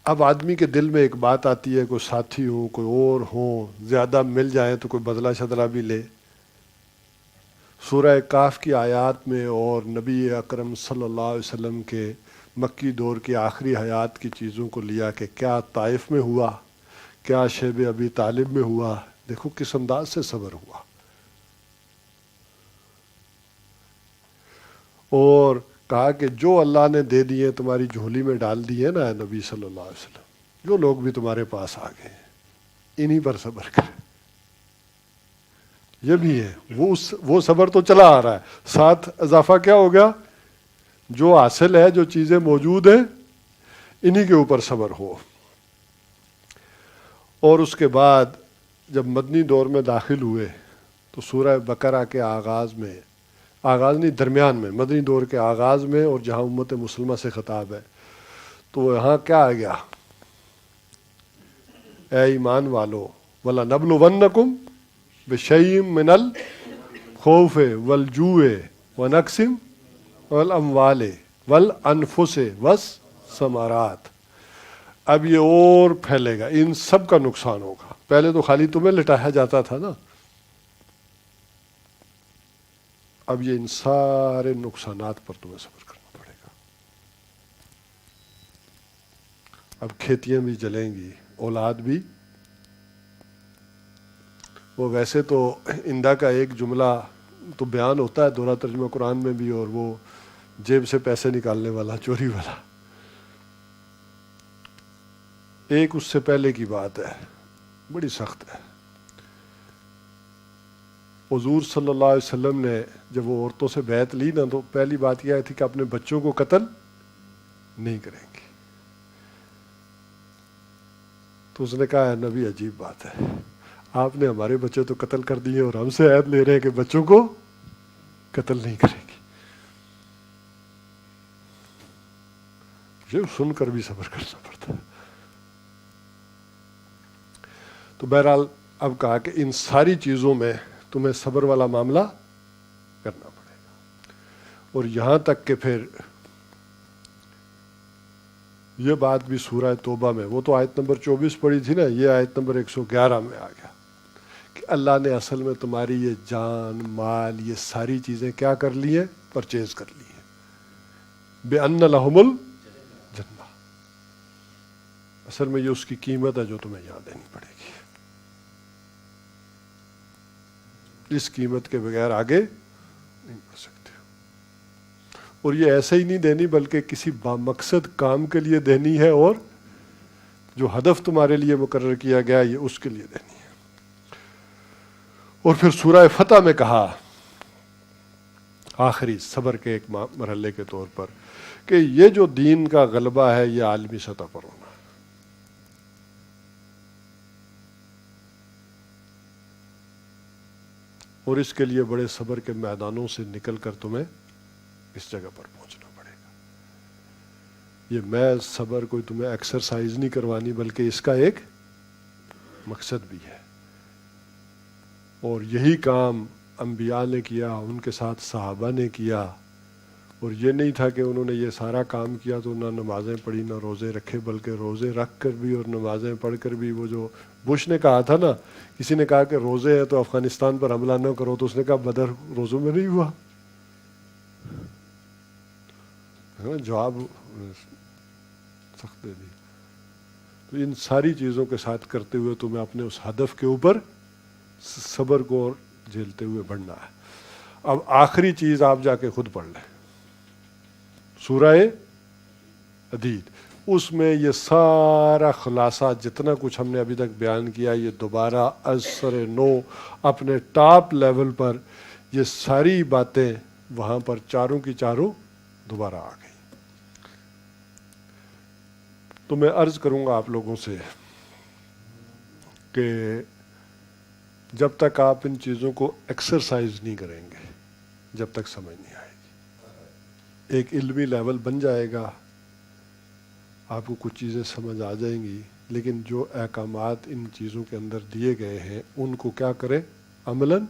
Speaker 1: اب آدمی کے دل میں ایک بات آتی ہے، کوئی ساتھی ہو، کوئی اور ہوں، زیادہ مل جائیں تو کوئی بدلہ شدلہ بھی لے. سورہ کاف کی آیات میں اور نبی اکرم صلی اللہ علیہ وسلم کے مکی دور کی آخری حیات کی چیزوں کو لیا کہ کیا طائف میں ہوا، کیا شیب ابی طالب میں ہوا. دیکھو کس انداز سے صبر ہوا. اور کہا کہ جو اللہ نے دے دیے تمہاری جھولی میں ڈال دیے نا نبی صلی اللہ علیہ وسلم، جو لوگ بھی تمہارے پاس آ گئے انہی پر صبر کرے. یہ بھی ہے وہ صبر تو چلا آ رہا ہے، ساتھ اضافہ کیا ہو گیا؟ جو حاصل ہے، جو چیزیں موجود ہیں، انہی کے اوپر صبر ہو. اور اس کے بعد جب مدنی دور میں داخل ہوئے تو سورہ بقرہ کے آغاز میں، آغاز نہیں درمیان میں، مدنی دور کے آغاز میں، اور جہاں امت مسلمہ سے خطاب ہے، تو یہاں کیا آ گیا؟ اے ایمان والو وَلَنَبْلُوَنَّكُمْ بِشَيْءٍ مِّنَ الْخَوْفِ وَالْجُوعِ وَنَقْصٍ وَالْأَمْوَالِ وَالْأَنفُسِ وَالثَّمَرَاتِ۔ اب یہ اور پھیلے گا، ان سب کا نقصان ہوگا۔ پہلے تو خالی تمہیں لٹایا جاتا تھا نا، اب یہ ان سارے نقصانات پر تمہیں صبر کرنا پڑے گا۔ اب کھیتیاں بھی جلیں گی، اولاد بھی۔ وہ ویسے تو اندہ کا ایک جملہ تو بیان ہوتا ہے دورہ ترجمہ قرآن میں بھی، اور وہ جیب سے پیسے نکالنے والا، چوری والا، ایک اس سے پہلے کی بات ہے، بڑی سخت ہے۔ حضور صلی اللہ علیہ وسلم نے جب وہ عورتوں سے بیعت لی نا، تو پہلی بات یہ تھی کہ اپنے بچوں کو قتل نہیں کریں گے۔ تو اس نے کہا ہے نبی عجیب بات ہے، آپ نے ہمارے بچے تو قتل کر دیے اور ہم سے عہد لے رہے ہیں کہ بچوں کو قتل نہیں کریں گے۔ یہ سن کر بھی صبر کرنا پڑتا ہے۔ تو بہرحال اب کہا کہ ان ساری چیزوں میں تمہیں صبر والا معاملہ کرنا پڑے گا۔ اور یہاں تک کہ پھر یہ بات بھی سورہ توبہ میں، وہ تو آیت نمبر 24 پڑھی تھی نا، یہ آیت نمبر 111 میں آ گیا کہ اللہ نے اصل میں تمہاری یہ جان، مال، یہ ساری چیزیں کیا کر لی ہیں؟ پرچیز کر لی ہیں۔ بِأَنَّ لَهُمُ الْجَنَّةَ، اصل میں یہ اس کی قیمت ہے جو تمہیں یاد دینی پڑے گی۔ اس قیمت کے بغیر آگے نہیں بڑھ سکتے۔ اور یہ ایسے ہی نہیں دینی، بلکہ کسی بامقصد کام کے لیے دینی ہے، اور جو ہدف تمہارے لیے مقرر کیا گیا یہ اس کے لیے دینی ہے۔ اور پھر سورہ فتح میں کہا آخری صبر کے ایک مرحلے کے طور پر کہ یہ جو دین کا غلبہ ہے یہ عالمی سطح پر ہونا ہے۔ اور اس کے لیے بڑے صبر کے میدانوں سے نکل کر تمہیں اس جگہ پر پہنچنا پڑے گا۔ یہ محض صبر کوئی تمہیں ایکسرسائز نہیں کروانی، بلکہ اس کا ایک مقصد بھی ہے۔ اور یہی کام انبیاء نے کیا، ان کے ساتھ صحابہ نے کیا۔ اور یہ نہیں تھا کہ انہوں نے یہ سارا کام کیا تو نہ نمازیں پڑھی نہ روزے رکھے، بلکہ روزے رکھ کر بھی اور نمازیں پڑھ کر بھی، وہ جو بش نے کہا تھا نا، کسی نے کہا کہ روزے ہیں تو افغانستان پر حملہ نہ کرو، تو اس نے کہا بدر روزوں میں نہیں ہوا۔ جواب سخت دے دی۔ تو ان ساری چیزوں کے ساتھ کرتے ہوئے تمہیں اپنے اس ہدف کے اوپر صبر کو اور جھیلتے ہوئے بڑھنا ہے۔ اب آخری چیز آپ جا کے خود پڑھ لیں، سورہ حدید، اس میں یہ سارا خلاصہ جتنا کچھ ہم نے ابھی تک بیان کیا، یہ دوبارہ از سر نو اپنے ٹاپ لیول پر یہ ساری باتیں وہاں پر چاروں کی چاروں دوبارہ آ گئی۔ تو میں عرض کروں گا آپ لوگوں سے کہ جب تک آپ ان چیزوں کو ایکسرسائز نہیں کریں گے، جب تک سمجھ نہیں آئے گی۔ ایک علمی لیول بن جائے گا، آپ کو کچھ چیزیں سمجھ آ جائیں گی، لیکن جو احکامات ان چیزوں کے اندر دیے گئے ہیں ان کو کیا کریں؟ عملاً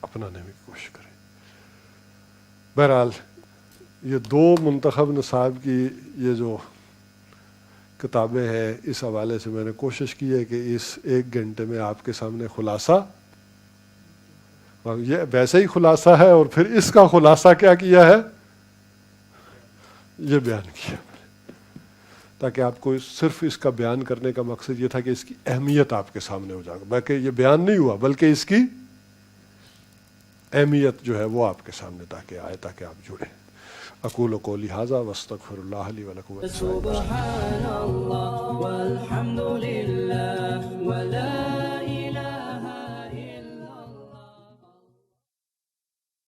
Speaker 1: اپنانے کی کوشش کریں۔ بہرحال یہ دو منتخب نصاب کی یہ جو کتابیں ہیں، اس حوالے سے میں نے کوشش کی ہے کہ اس 1 گھنٹے میں آپ کے سامنے خلاصہ، یہ ویسے ہی خلاصہ ہے، اور پھر اس کا خلاصہ کیا ہے، یہ بیان کیا، تاکہ آپ کو صرف اس کا بیان کرنے کا مقصد یہ تھا کہ اس کی اہمیت آپ کے سامنے ہو جائے گا، بلکہ یہ بیان نہیں ہوا، بلکہ اس کی اہمیت جو ہے وہ آپ کے سامنے تاکہ آئے، تاکہ آپ جڑیں۔ اقول قولی ھذا واستغفر اللہ لی ولکم۔
Speaker 2: سبحان اللہ